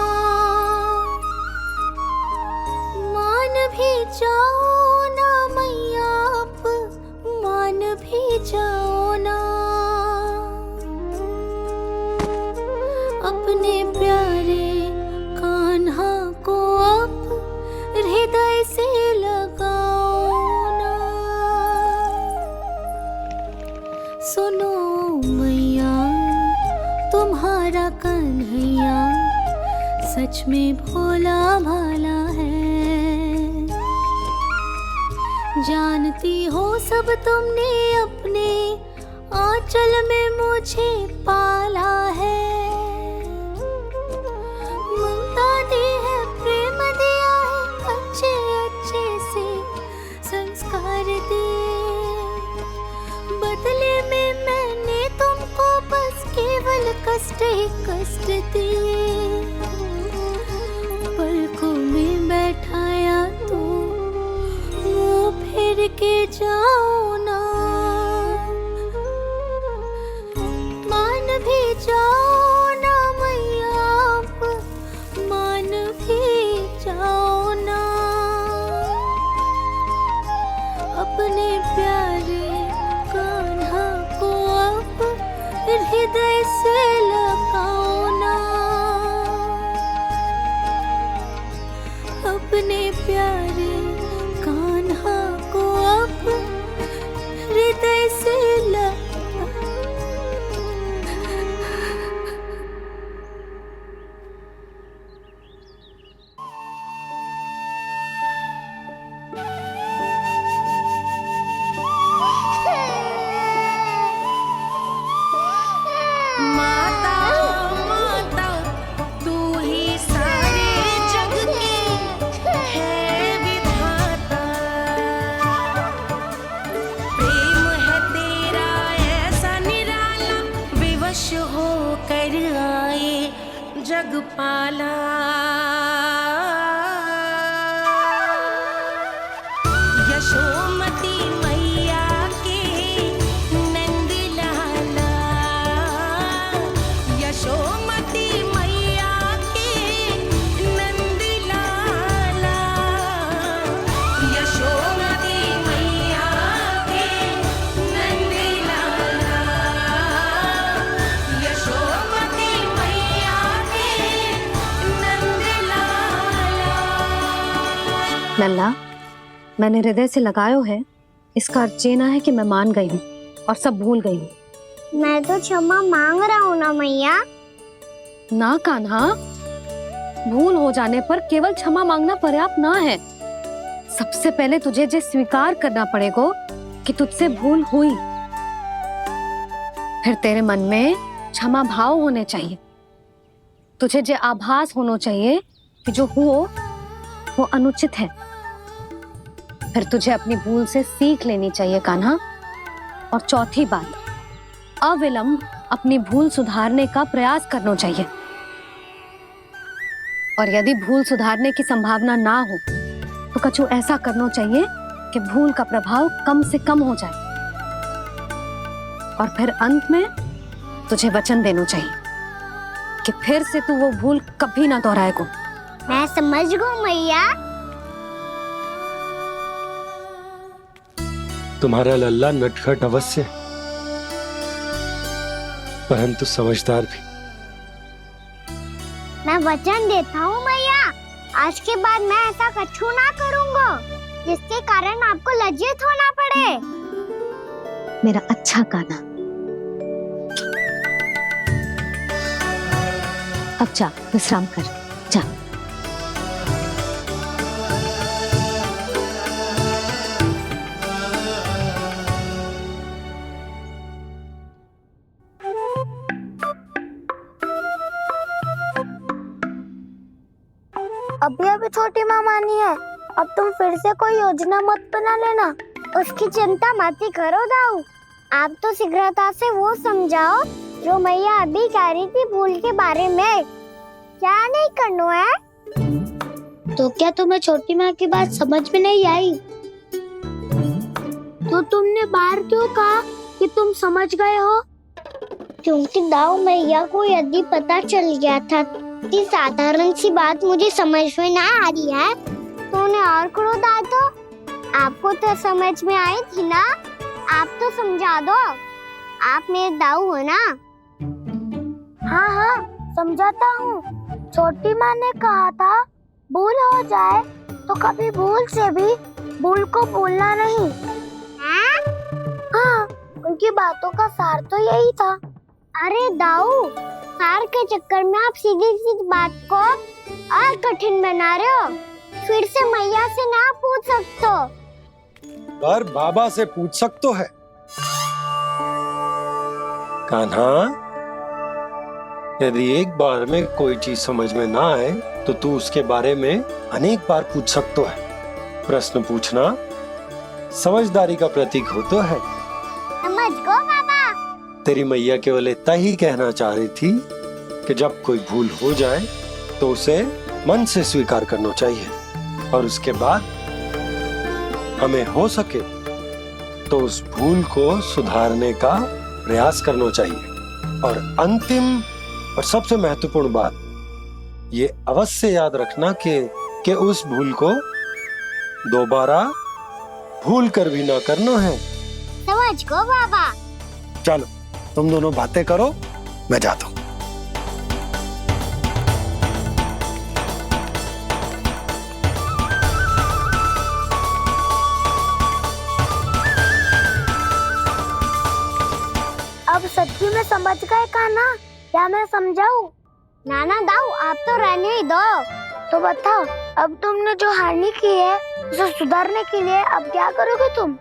मान भी जाओ ना मैया, आप मान भी जाओ ना। अपने प्यारे कान्हा को अब हृदय से लगाओ ना। सुनो मैया, तुम्हारा कन्हैया सच में भोला भाला है। जानती हो सब तुमने अपने आंचल में मुझे पाला है। ममता दी है, प्रेम दिया है, अच्छे अच्छे से संस्कार दिए, बदले में जग पाला, यशोमती मैया के नंद लाला, यशोमती मैया के नंद लाला, यशोमती मैया के नंद लाला, यशोमती मैया के नंद लाला। लल्ला, मैंने हृदय से लगायो है, इसका अर्थ ये ना है कि मैं मान गई हूँ और सब भूल गई हूँ। मैं तो क्षमा मांग रहा हूँ ना मैया। ना कान्हा, भूल हो जाने पर केवल क्षमा मांगना पर्याप्त ना है। सबसे पहले तुझे ये स्वीकार करना पड़ेगा कि तुझसे भूल हुई, फिर तेरे मन में क्षमा भाव होने चाहिए। तुझे ये आभास होना चाहिए कि जो हुआ वो अनुचित है। फिर तुझे अपनी भूल से सीख लेनी चाहिए कान्हा। और चौथी बात, अविलंब अपनी भूल सुधारने का प्रयास करना चाहिए। और यदि भूल सुधारने की संभावना ना हो तो कछु ऐसा करना चाहिए कि भूल का प्रभाव कम से कम हो जाए। और फिर अंत में तुझे वचन देना चाहिए कि फिर से तू वो भूल कभी ना दोहराएगा। मैं समझ गई मैया। तुम्हारा लल्ला नटखट अवश्य है, परंतु समझदार भी। मैं वचन देता हूँ मैया, आज के बाद मैं ऐसा कछु ना करूँगा जिसके कारण आपको लज्जित होना पड़े। मेरा अच्छा कान्हा, अब जा विश्राम कर, जा। अभी अभी छोटी माँ मानी है, अब तुम फिर से कोई योजना मत बना लेना। उसकी चिंता मत ही करो दाऊ, आप तो शीघ्रता से वो समझाओ जो मैया अभी कह रही थी भूल के बारे में। क्या नहीं करना है? तो क्या तुम्हें छोटी माँ की बात समझ में नहीं आई? तो तुमने बाहर क्यों कहा कि तुम समझ गए हो? क्योंकि दाऊ मैया को यदि पता चल गया था कि साधारण सी बात मुझे समझ में ना आ रही है तो उन्हें और क्रोध आया तो आपको तो समझ में आई थी ना, आप तो समझा दो। आप मेरे दाऊ हो ना। हाँ हाँ समझाता हूँ। छोटी माँ ने कहा था भूल हो जाए तो कभी भूल से भी भूल को भूलना नहीं। हाँ उनकी बातों का सार तो यही था। अरे दाऊ, सार के चक्कर में आप सीधी सीधी बात को और कठिन बना रहे हो। फिर से मैया से ना पूछ सकते हो, पर बाबा से पूछ सकते है। कान्हा, यदि एक बार में कोई चीज समझ में ना आए तो तू उसके बारे में अनेक बार पूछ सकते है। प्रश्न पूछना समझदारी का प्रतीक होता है। समझ गो बाबा। तेरी मैया केवल इतना ही कहना चाह रही थी कि जब कोई भूल हो जाए तो उसे मन से स्वीकार करना चाहिए और उसके बाद हमें हो सके तो उस भूल को सुधारने का प्रयास करना चाहिए। और अंतिम और सबसे महत्वपूर्ण बात ये अवश्य याद रखना कि उस भूल को दोबारा भूल कर भी ना करना है। समझ गो बाबा। चलो तुम दोनों बातें करो, मैं जाता हूँ। अब सच्ची में समझ गए कान्हा? क्या मैं समझाऊं? नाना दाऊ आप तो रहने ही दो। तो बताओ, अब तुमने जो हानि की है उसे सुधारने के लिए अब क्या करोगे तुम?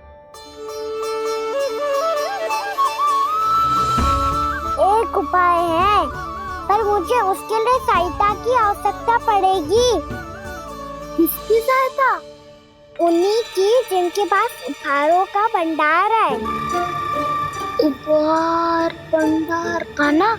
एक उपाय है, पर मुझे उसके लिए सहायता की आवश्यकता पड़ेगी। किसकी सहायता? उन्हीं की जिनके पास उपहारों का भंडार है। उपहार भंडार का ना?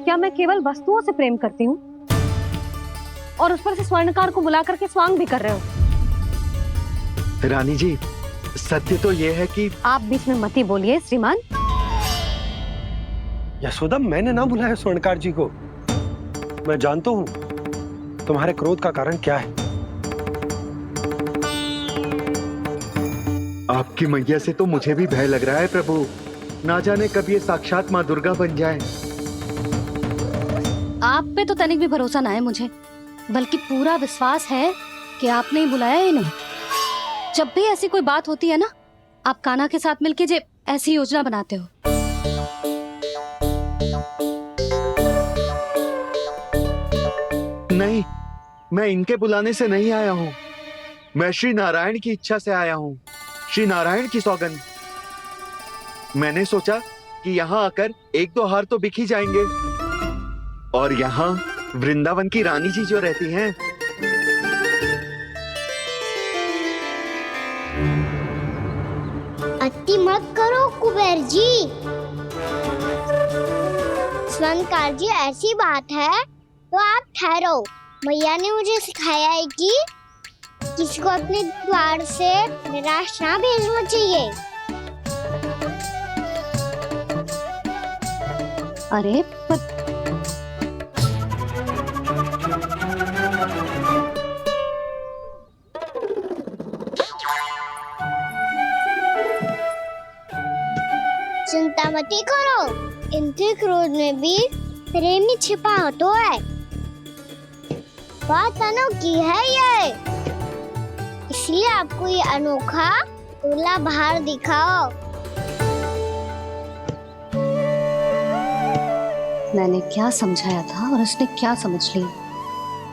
क्या मैं केवल वस्तुओं से प्रेम करती हूँ? और उस पर से स्वर्णकार को बुला करके स्वांग भी कर रहे हो। रानी जी, सत्य तो ये है कि आप बीच में मत ही बोलिए श्रीमान। यशोदा, मैंने ना बुलाया स्वर्णकार जी को। मैं जानता हूँ तुम्हारे क्रोध का कारण क्या है। आपकी मैया से तो मुझे भी भय लग रहा है प्रभु। ना जाने कब ये साक्षात माँ दुर्गा बन जाए। आप पे तो तनिक भी भरोसा ना है मुझे, बल्कि पूरा विश्वास है कि आपने ही बुलाया ही नहीं। जब भी ऐसी कोई बात होती है ना, आप कान्हा के साथ मिलके जे ऐसी योजना बनाते हो। नहीं, मैं इनके बुलाने से नहीं आया हूँ। मैं श्री नारायण की इच्छा से आया हूँ, श्री नारायण की सौगंध। मैंने सोचा कि यहाँ आकर एक दो हार तो बिक ही जाएंगे। और यहाँ वृंदावन की रानी जी जो रहती हैं, अति मत करो कुबेर जी। स्वर्णकार जी, ऐसी बात है तो आप ठहरो। मैया ने मुझे सिखाया है कि किसी को अपने द्वार से निराश ना भेजना चाहिए। अरे पर चिंता मत करो, इनके क्रोध में भी प्रेम ही छिपा होता है। बात अनोखी है ये, इसलिए आपको ये अनोखा दूल्हा बाहर दिखाओ। मैंने क्या समझाया था और उसने क्या समझ लिया।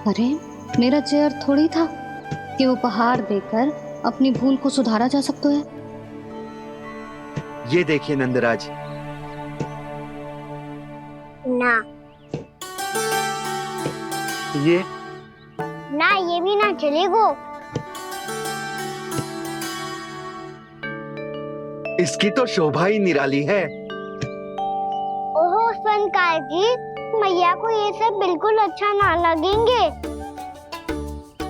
अरे मेरा चेयर थोड़ी था कि उपहार देकर अपनी भूल को सुधारा जा सकता है। ये देखिए नंदराज। ना ये ना, ये भी ना चलेगा। इसकी तो शोभा ही निराली है। ओहो स्वर्णकार जी, मैया को ये सब बिल्कुल अच्छा ना लगेंगे।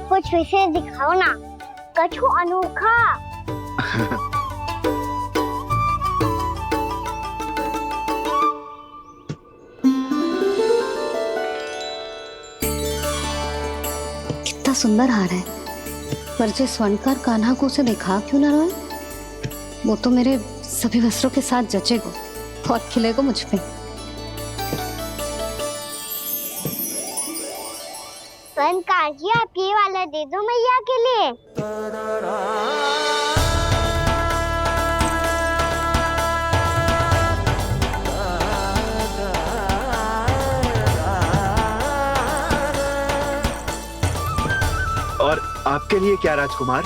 कुछ विशेष दिखाओ ना, कुछ अनोखा। कितना सुंदर हार है, पर जो स्वर्णकार कान्हा को उसे देखा क्यों ना रोए? वो तो मेरे सभी वस्त्रों के साथ जचेगा और खिलेगा मुझ पे। स्वर्णकार जी, आप ये वाला दे दो मैया के लिए। और आपके लिए क्या राजकुमार?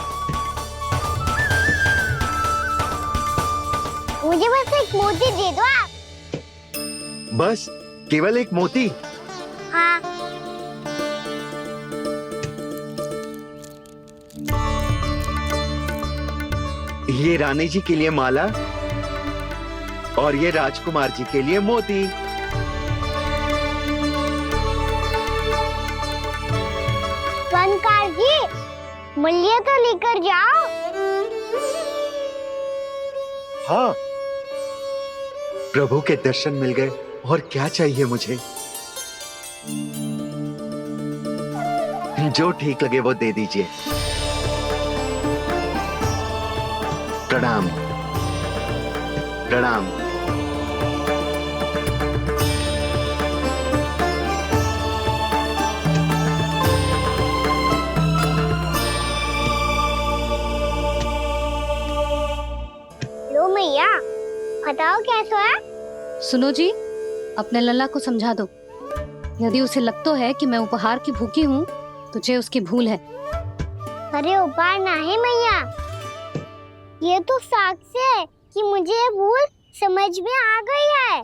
मुझे बस एक मोती दे दो आप। बस केवल एक मोती? हाँ। ये रानी जी के लिए माला और ये राजकुमार जी के लिए मोती। स्वर्णकार जी, मूल्य तो लेकर जाओ। हाँ, प्रभु के दर्शन मिल गए और क्या चाहिए मुझे। जो ठीक लगे वो दे दीजिए। प्रणाम प्रणाम। लो मैया, बताओ कैसा है? सुनो जी, अपने लल्ला को समझा दो। यदि उसे लगता है कि मैं उपहार की भूखी हूँ, तो ये उसकी भूल है। अरे उपहार ना है मैया, ये तो साक्ष्य है कि मुझे ये भूल समझ में आ गई है।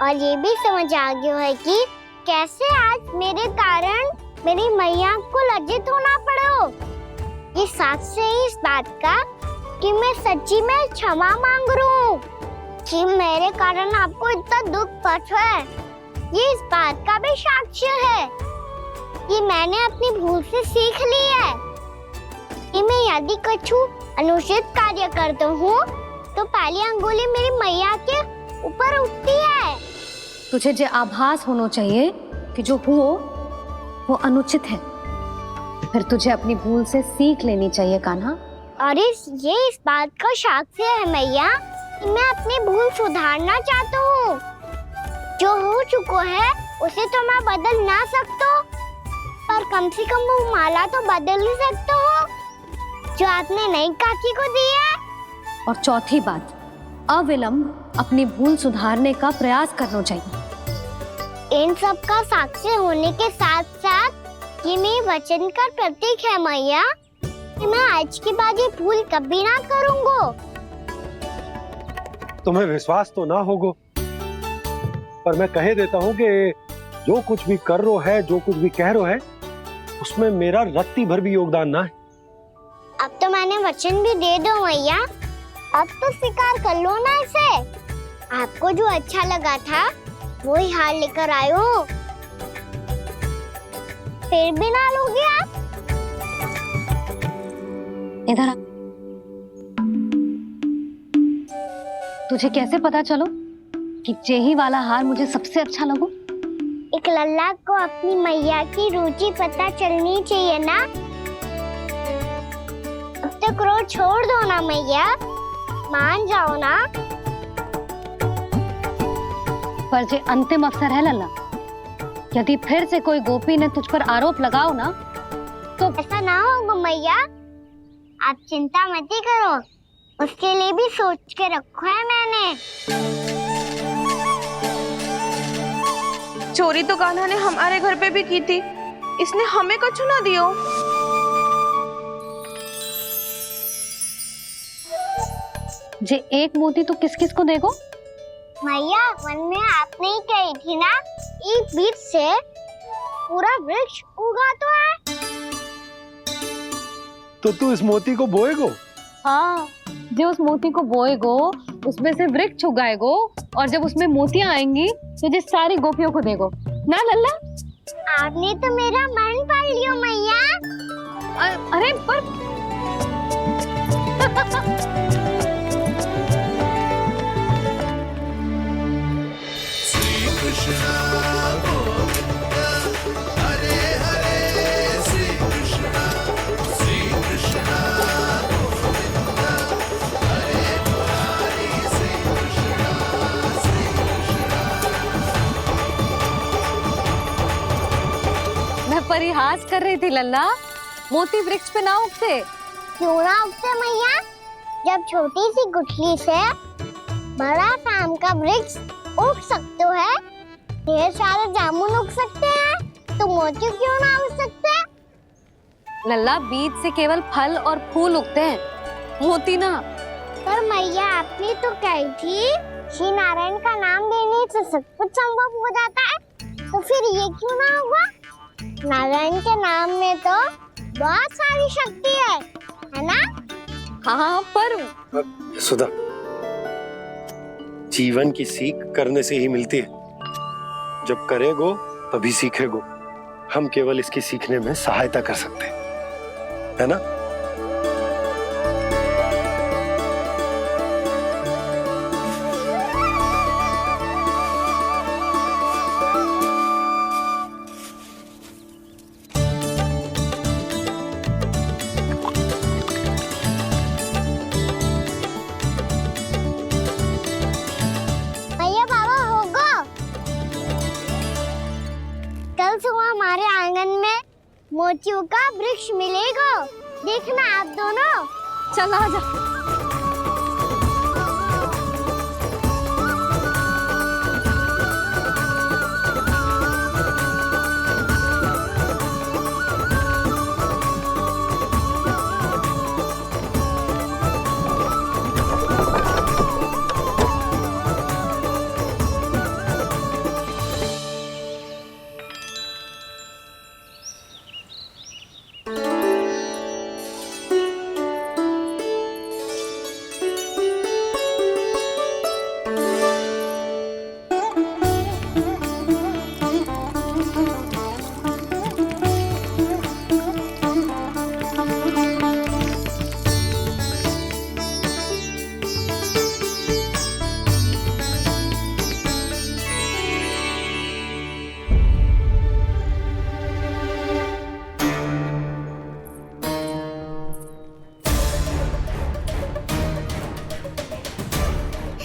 और ये भी समझ आ गया है कि कैसे आज मेरे कारण मेरी मैया को लज्जित होना पड़ो। ये साक्ष्य है इस बात का कि मैं सच्ची में क्षमा मांग रहा हूँ कि मेरे कारण आपको इतना दुख पहुंचा है। ये इस बात का भी साक्ष्य है कि मैंने अपनी भूल से सीख ली है कि मैं यदि कुछ अनुचित कार्य करता हूँ तो पहली अंगुली मेरी मैया के ऊपर उठती है। तुझे जो आभास होना चाहिए कि जो हुआ वो अनुचित है, फिर तुझे अपनी भूल से सीख लेनी चाहिए कान्हा। और ये इस बात का साक्ष्य है मैया कि मैं अपनी भूल सुधारना चाहता हूँ। जो हो चुका है उसे तो मैं बदल ना सकता, पर कम से कम वो माला तो बदल ही सकता हूँ जो आपने नई काकी को दी है। और चौथी बात, अविलंब अपनी भूल सुधारने का प्रयास करना चाहिए। इन सब का साक्षी होने के साथ साथ ये मेरे वचन का प्रतीक है मैया कि मैं आज के बाद ये भूल कभी ना करूँगा। तुम्हें विश्वास तो ना होगो, पर मैं कह देता हूँ कि जो कुछ भी कर रो है, जो कुछ भी कह रो है, उसमें मेरा रत्ती भर भी योगदान ना है। अब तो मैंने वचन भी दे दो मैया, अब तो स्वीकार कर लो ना इसे। आपको जो अच्छा लगा था वो ही हार लेकर आयो, फिर भी ना लोगे आप? इधर आ। तुझे कैसे पता चलो कि जेही वाला हार मुझे सबसे अच्छा लगो? एक लल्ला को अपनी मैया की रुचि पता चलनी चाहिए ना। अब तक क्रोध छोड़ दो ना मैया, मान जाओ ना। पर जे अंतिम अवसर है लल्ला, यदि फिर से कोई गोपी ने तुझ पर आरोप लगाओ ना तो ऐसा ना होगा मैया, आप चिंता मत करो, उसके लिए भी सोच के रखा है मैंने। चोरी तो कान्हा ने हमारे घर पे भी की थी, इसने हमें कछु ना दियो। जे एक मोती तो किस किस को देगो? मैया मन में आपने ही कही थी ना, एक बीज से पूरा वृक्ष उगा तो है। तो तू इस मोती को बोएगो? हाँ, जो उस मोती को बोएगो उसमें से वृक्ष उगाएगो, और जब उसमें मोतियां आएंगी तो जो सारी गोपियों को देगो ना लल्ला। आपने तो मेरा मन पढ़ लियो मैया। अरे पर श्री कृष्ण गोविंद हरे हरे, श्री कृष्ण गोविंद हरे मुरारी, श्री कृष्ण मैं परिहास कर रही थी लल्ला, मोती वृक्ष पे ना उगते। क्यों ना उगते मैया? जब छोटी सी गुठली से बड़ा आम का वृक्ष उग सकते है, ढेर सारे जामुन उग सकते हैं, तो मोती क्यों ना उग सकते? लल्ला, बीज से केवल फल और फूल उगते हैं, मोती ना। पर मैया आपने तो कही थी श्री नारायण का नाम लेने से सब कुछ संभव हो जाता है, तो फिर ये क्यों ना होगा? नारायण के नाम में तो बहुत सारी शक्ति है ना? हाँ, पर सुधा, जीवन की सीख करने से ही मिलती है। जब करेगो तभी सीखेगो। हम केवल इसकी सीखने में सहायता कर सकते हैं, है ना? भैया बाबा होगा, कल सुबह हमारे आंगन में मोतियों का वृक्ष मिलेगा, देखना आप दोनों। चल आ जा।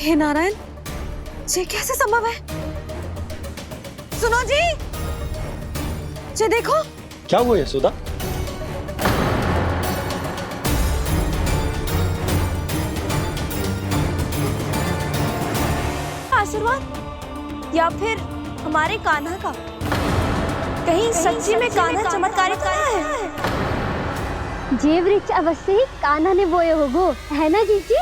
हे नारायण, ये कैसे संभव है? सुनो जी, ये देखो। क्या हुआ यशोदा? आशीर्वाद या फिर हमारे कान्हा का, कहीं सच्ची में कान्हा चमत्कारित है? जे वृक्ष अवश्य ही कान्हा ने बोए होगो, है ना जीजी?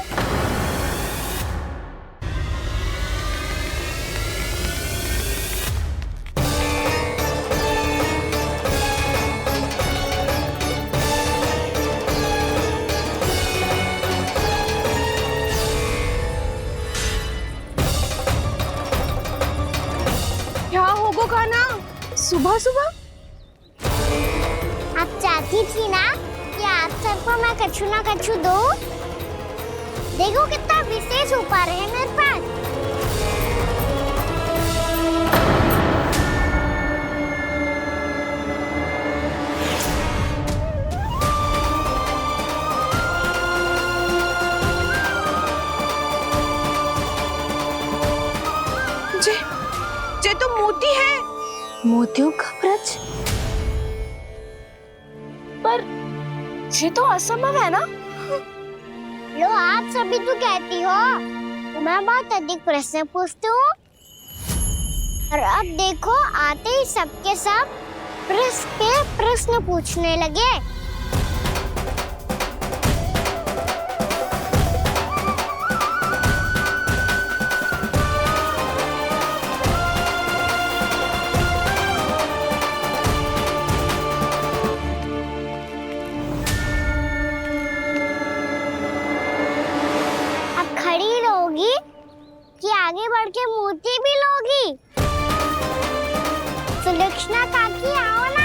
क्या होगो कान्हा सुबह सुबह? आप चाहती थी ना कि आज सबको मैं कछु ना कछु दो। देखो कितना विशेष उपहार है मेरे पास। जे तो मोती है। मोतियों का ब्रज? पर ये तो असंभव है ना? लो आप सभी तो कहती हो, मैं बहुत अधिक प्रश्न पूछती हूँ, और अब देखो आते ही सबके सब प्रश्न पे प्रश्न पूछने लगे। कि आगे बढ़ के मोती भी लोगी? सुलक्षणा काकी आओ ना।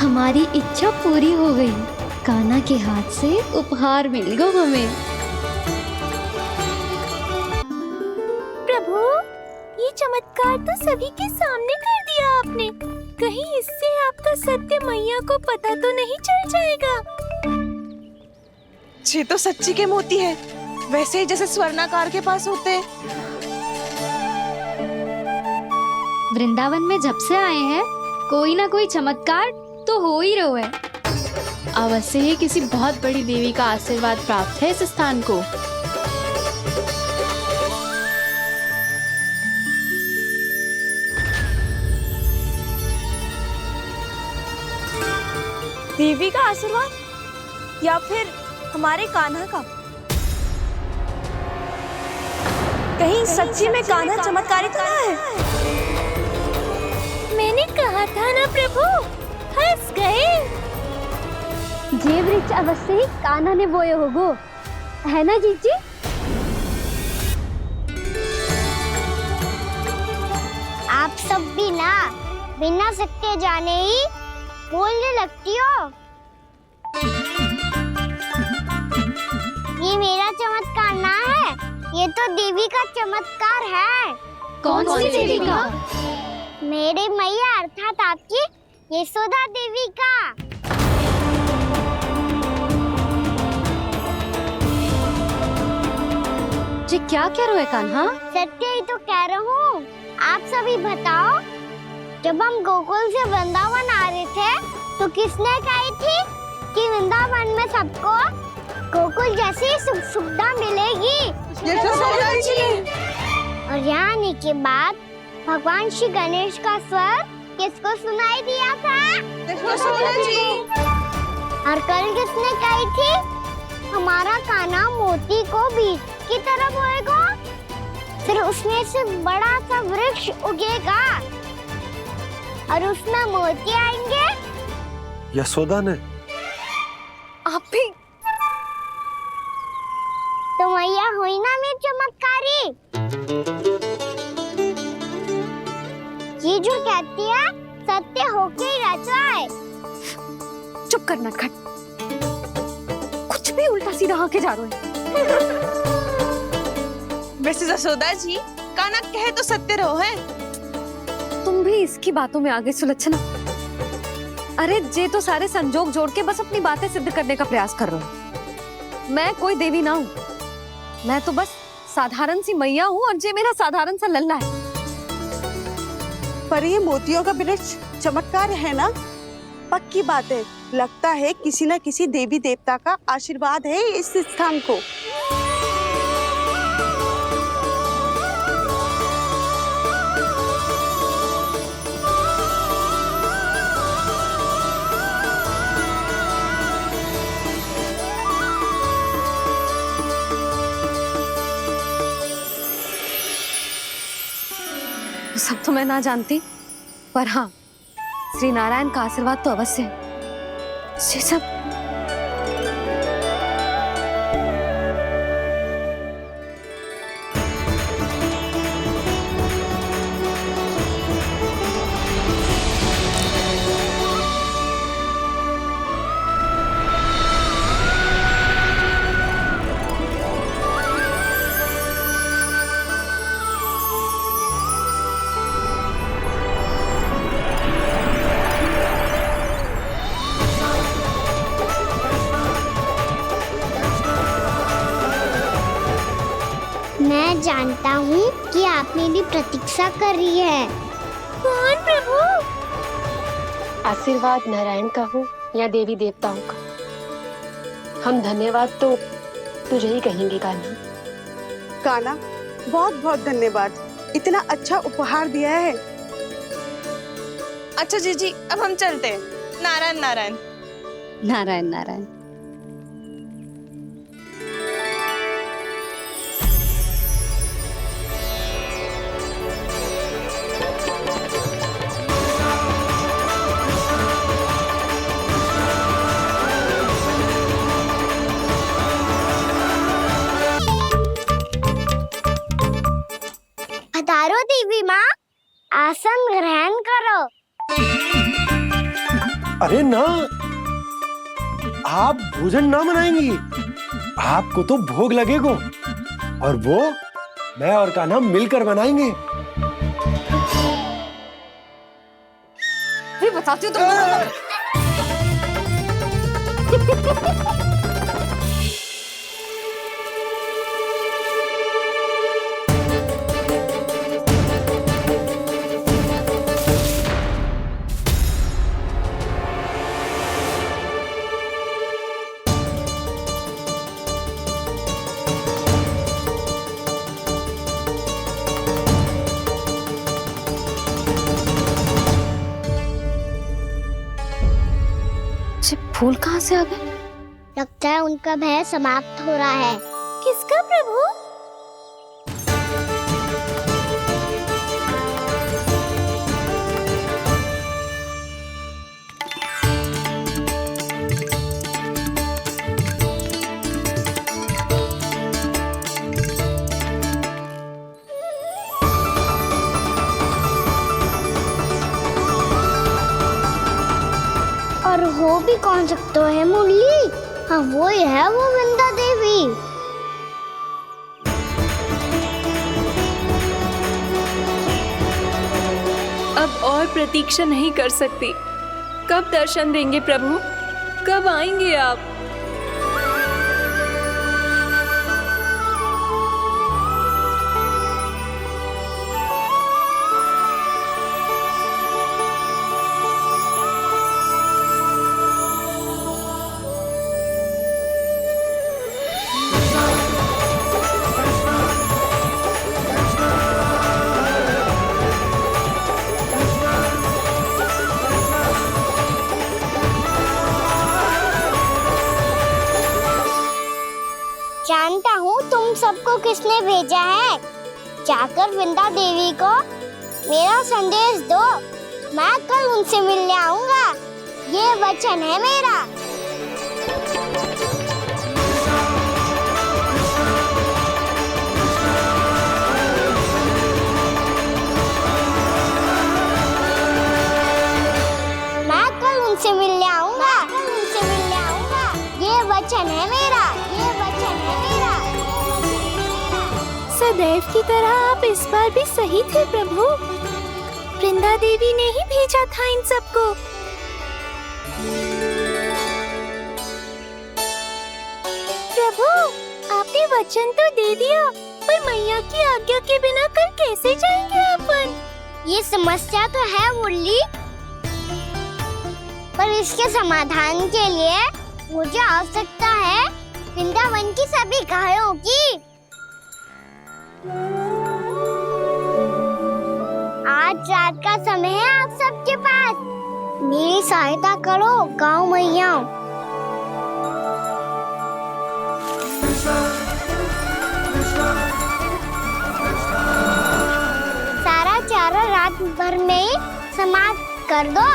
हमारी इच्छा पूरी हो गई। कान्हा के हाथ से उपहार मिल गया हमें। प्रभु, ये चमत्कार तो सभी के सामने कर दिया आपने। कहीं इससे आपका सत्य मैया को पता तो नहीं चल जाएगा? ये तो सच्ची के मोती है, वैसे ही जैसे स्वर्णाकार के पास होते हैं। वृंदावन में जब से आए हैं, कोई ना कोई चमत्कार तो हो ही रहा है। अवश्य ही किसी बहुत बड़ी देवी का आशीर्वाद प्राप्त है इस स्थान को। देवी का आशीर्वाद या फिर हमारे कान्हा का, कहीं सच्ची में कान्हा चमत्कारित है? मैंने कहा था ना प्रभु, हंस गए। जे वृक्ष अवश्य ही कान्हा ने बोए होगो, है ना जीजी? आप सब भी ना बिना सत्य जाने ही बोलने लगती हो। ये मेरा चमत्कार ना है, ये तो देवी का चमत्कार है। कौन सी देवी का? मेरे मैया अर्थात आपकी यशोदा देवी का। जी क्या कह रहे हो कान्हा? सत्य ही तो कह रहा हूँ। आप सभी बताओ, जब हम गोकुल से वृंदावन आ रहे थे तो किसने कही थी कि वृंदावन में सबको गोकुल जैसी सुख सुविधा मिलेगी? यशोदा जी। और यहाँ आने के बाद भगवान श्री गणेश का स्वर किसको सुनाई दिया था? यशोदा जी। और कल किसने कही थी हमारा कान्हा मोती को बीज की तरह बोएगा, फिर उसमें से बड़ा सा वृक्ष उगेगा और उसमें मोती आएंगे? यशोदा ने। आप भी तो मैया हुई ना मेरी चमत्कारी। ये जो कहती है सत्य होके ही रहता है। चुप कर नटखट, कुछ भी उल्टा सीधा आके जा रहे हैं। वैसे यशोदा जी, कान्हा कहे तो सत्य रहो है। तुम भी इसकी बातों में आगे सुलझना। अरे जे तो सारे संजोग जोड़ के बस अपनी बातें सिद्ध करने का प्रयास कर रहे हो। मैं कोई देवी ना हूँ, मैं तो बस साधारण सी मैया हूँ और जे मेरा साधारण सा लल्ला है। पर ये मोतियों का वृक्ष चमत्कार है ना? पक्की बात है, लगता है किसी न किसी देवी देवता का आशीर्वाद है इस स्थान को। सब तो मैं ना जानती, पर हाँ, श्री नारायण का आशीर्वाद तो अवश्य है। ये सब मैं जानता हूँ कि आप मेरी प्रतीक्षा कर रही है। कौन प्रभु? आशीर्वाद नारायण का हो या देवी देवताओं का, हम धन्यवाद तो तुझे ही कहेंगे कान्हा। कान्हा, बहुत बहुत धन्यवाद, इतना अच्छा उपहार दिया है। अच्छा जीजी, अब हम चलते हैं। नारायण नारायण। नारायण नारायण। पधारो देवी माँ, आसन ग्रहण करो। अरे ना, आप भोजन ना बनाएंगी, आपको तो भोग लगेगा और वो मैं और कान्हा मिलकर बनाएंगे। बताती हूँ तुमको। फूल कहाँ से आ गए? लगता है उनका भय समाप्त हो रहा है। किसका प्रभु? और हो भी कौन सकता है मुरली? हाँ वो ही है, वो वृंदा देवी। अब और प्रतीक्षा नहीं कर सकती। कब दर्शन देंगे प्रभु? कब आएंगे आप? को किसने भेजा है? जाकर वृंदा देवी को मेरा संदेश दो। मैं कल उनसे मिलने आऊंगा, ये वचन है मेरा। मैं कल उनसे मिलने आऊंगा, ये वचन है मेरा, ये वचन है मेरा। सदैव की तरह आप इस बार भी सही थे प्रभु। वृंदा देवी ने ही भेजा था इन सबको। प्रभु, आपने वचन तो दे दिया, पर मैया की आज्ञा के बिना कल कैसे जाएंगे अपन? ये समस्या तो है मुरली, पर इसके समाधान के लिए मुझे आवश्यकता है वृंदावन की सभी गायों की। आज रात का समय है आप सबके पास, मेरी सहायता करो गाँव मैया। सारा चारा रात भर में ही समाप्त कर दो।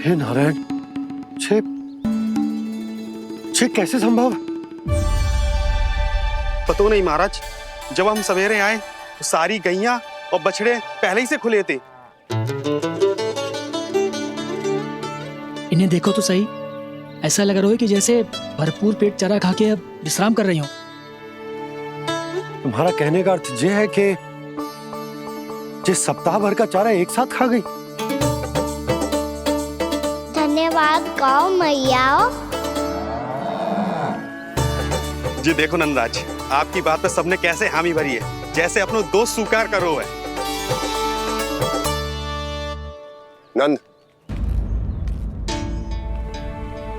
हे नारायण, छे कैसे संभव? पता नहीं महाराज, जब हम सवेरे आए तो सारी गैया और बछड़े पहले ही से खुले थे। इन्हें देखो तो सही, ऐसा लग रहा है कि जैसे भरपूर पेट चारा खा के अब विश्राम कर रही हो। तुम्हारा कहने का अर्थ ये है कि जिस सप्ताह भर का चारा एक साथ खा गई। धन्यवाद गाँव मैया। जी देखो नंदराज, आपकी बात पे सबने कैसे हामी भरी है, जैसे अपनो दोस्त स्वीकार करो है। नंद,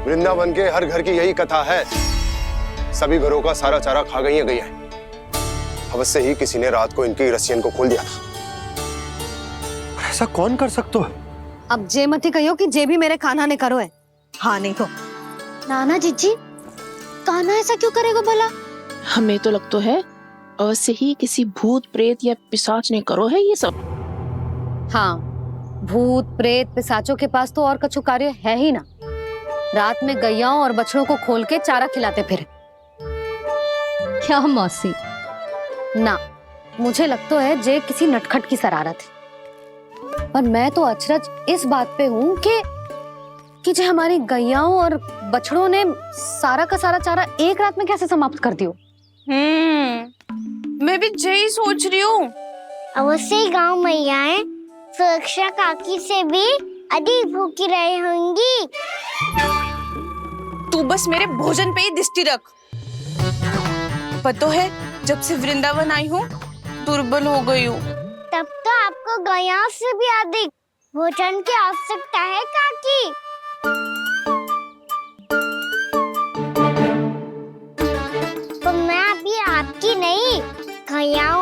वृंदावन के हर घर की यही कथा है, सभी घरों का सारा चारा खा गई है गैया। अवश्य ही किसी ने रात को इनकी रस्सियन को खोल दिया था। ऐसा कौन कर सकता है? अब जे मती कहियो कि जे भी मेरे कान्हा ने करो है। हाँ नहीं तो नाना जीजी, कान्हा ऐसा क्यों करेगा भला? हमें तो लगता है अवश्य ही किसी भूत प्रेत या पिशाच ने करो है ये सब। हाँ, भूत प्रेत पिशाचों के पास तो और कछु कार्य है ही ना। रात में गैयाओं और बछड़ों को खोल के चारा खिलाते फिर। क्या मौसी? ना, मुझे लगता है जे किसी नटखट की शरारत है। पर मैं तो अचरज इस बात पे हूँ कि जो हमारी गैयाओं और बछड़ों ने सारा का सारा चारा एक रात में कैसे समाप्त कर दियो। मैं भी यही सोच रही हूँ। अवश्य ही गाँव मैयाएं सुरक्षा काकी से भी अधिक भूखी रही होंगी। तू बस मेरे भोजन पे ही दृष्टि रख। पता है, जब से वृंदावन आई हूँ दुर्बल हो गई हूँ। तब तो आपको गैयाओं से भी अधिक भोजन की आवश्यकता है काकी। तो मैं अभी आपकी नहीं, गैयाओं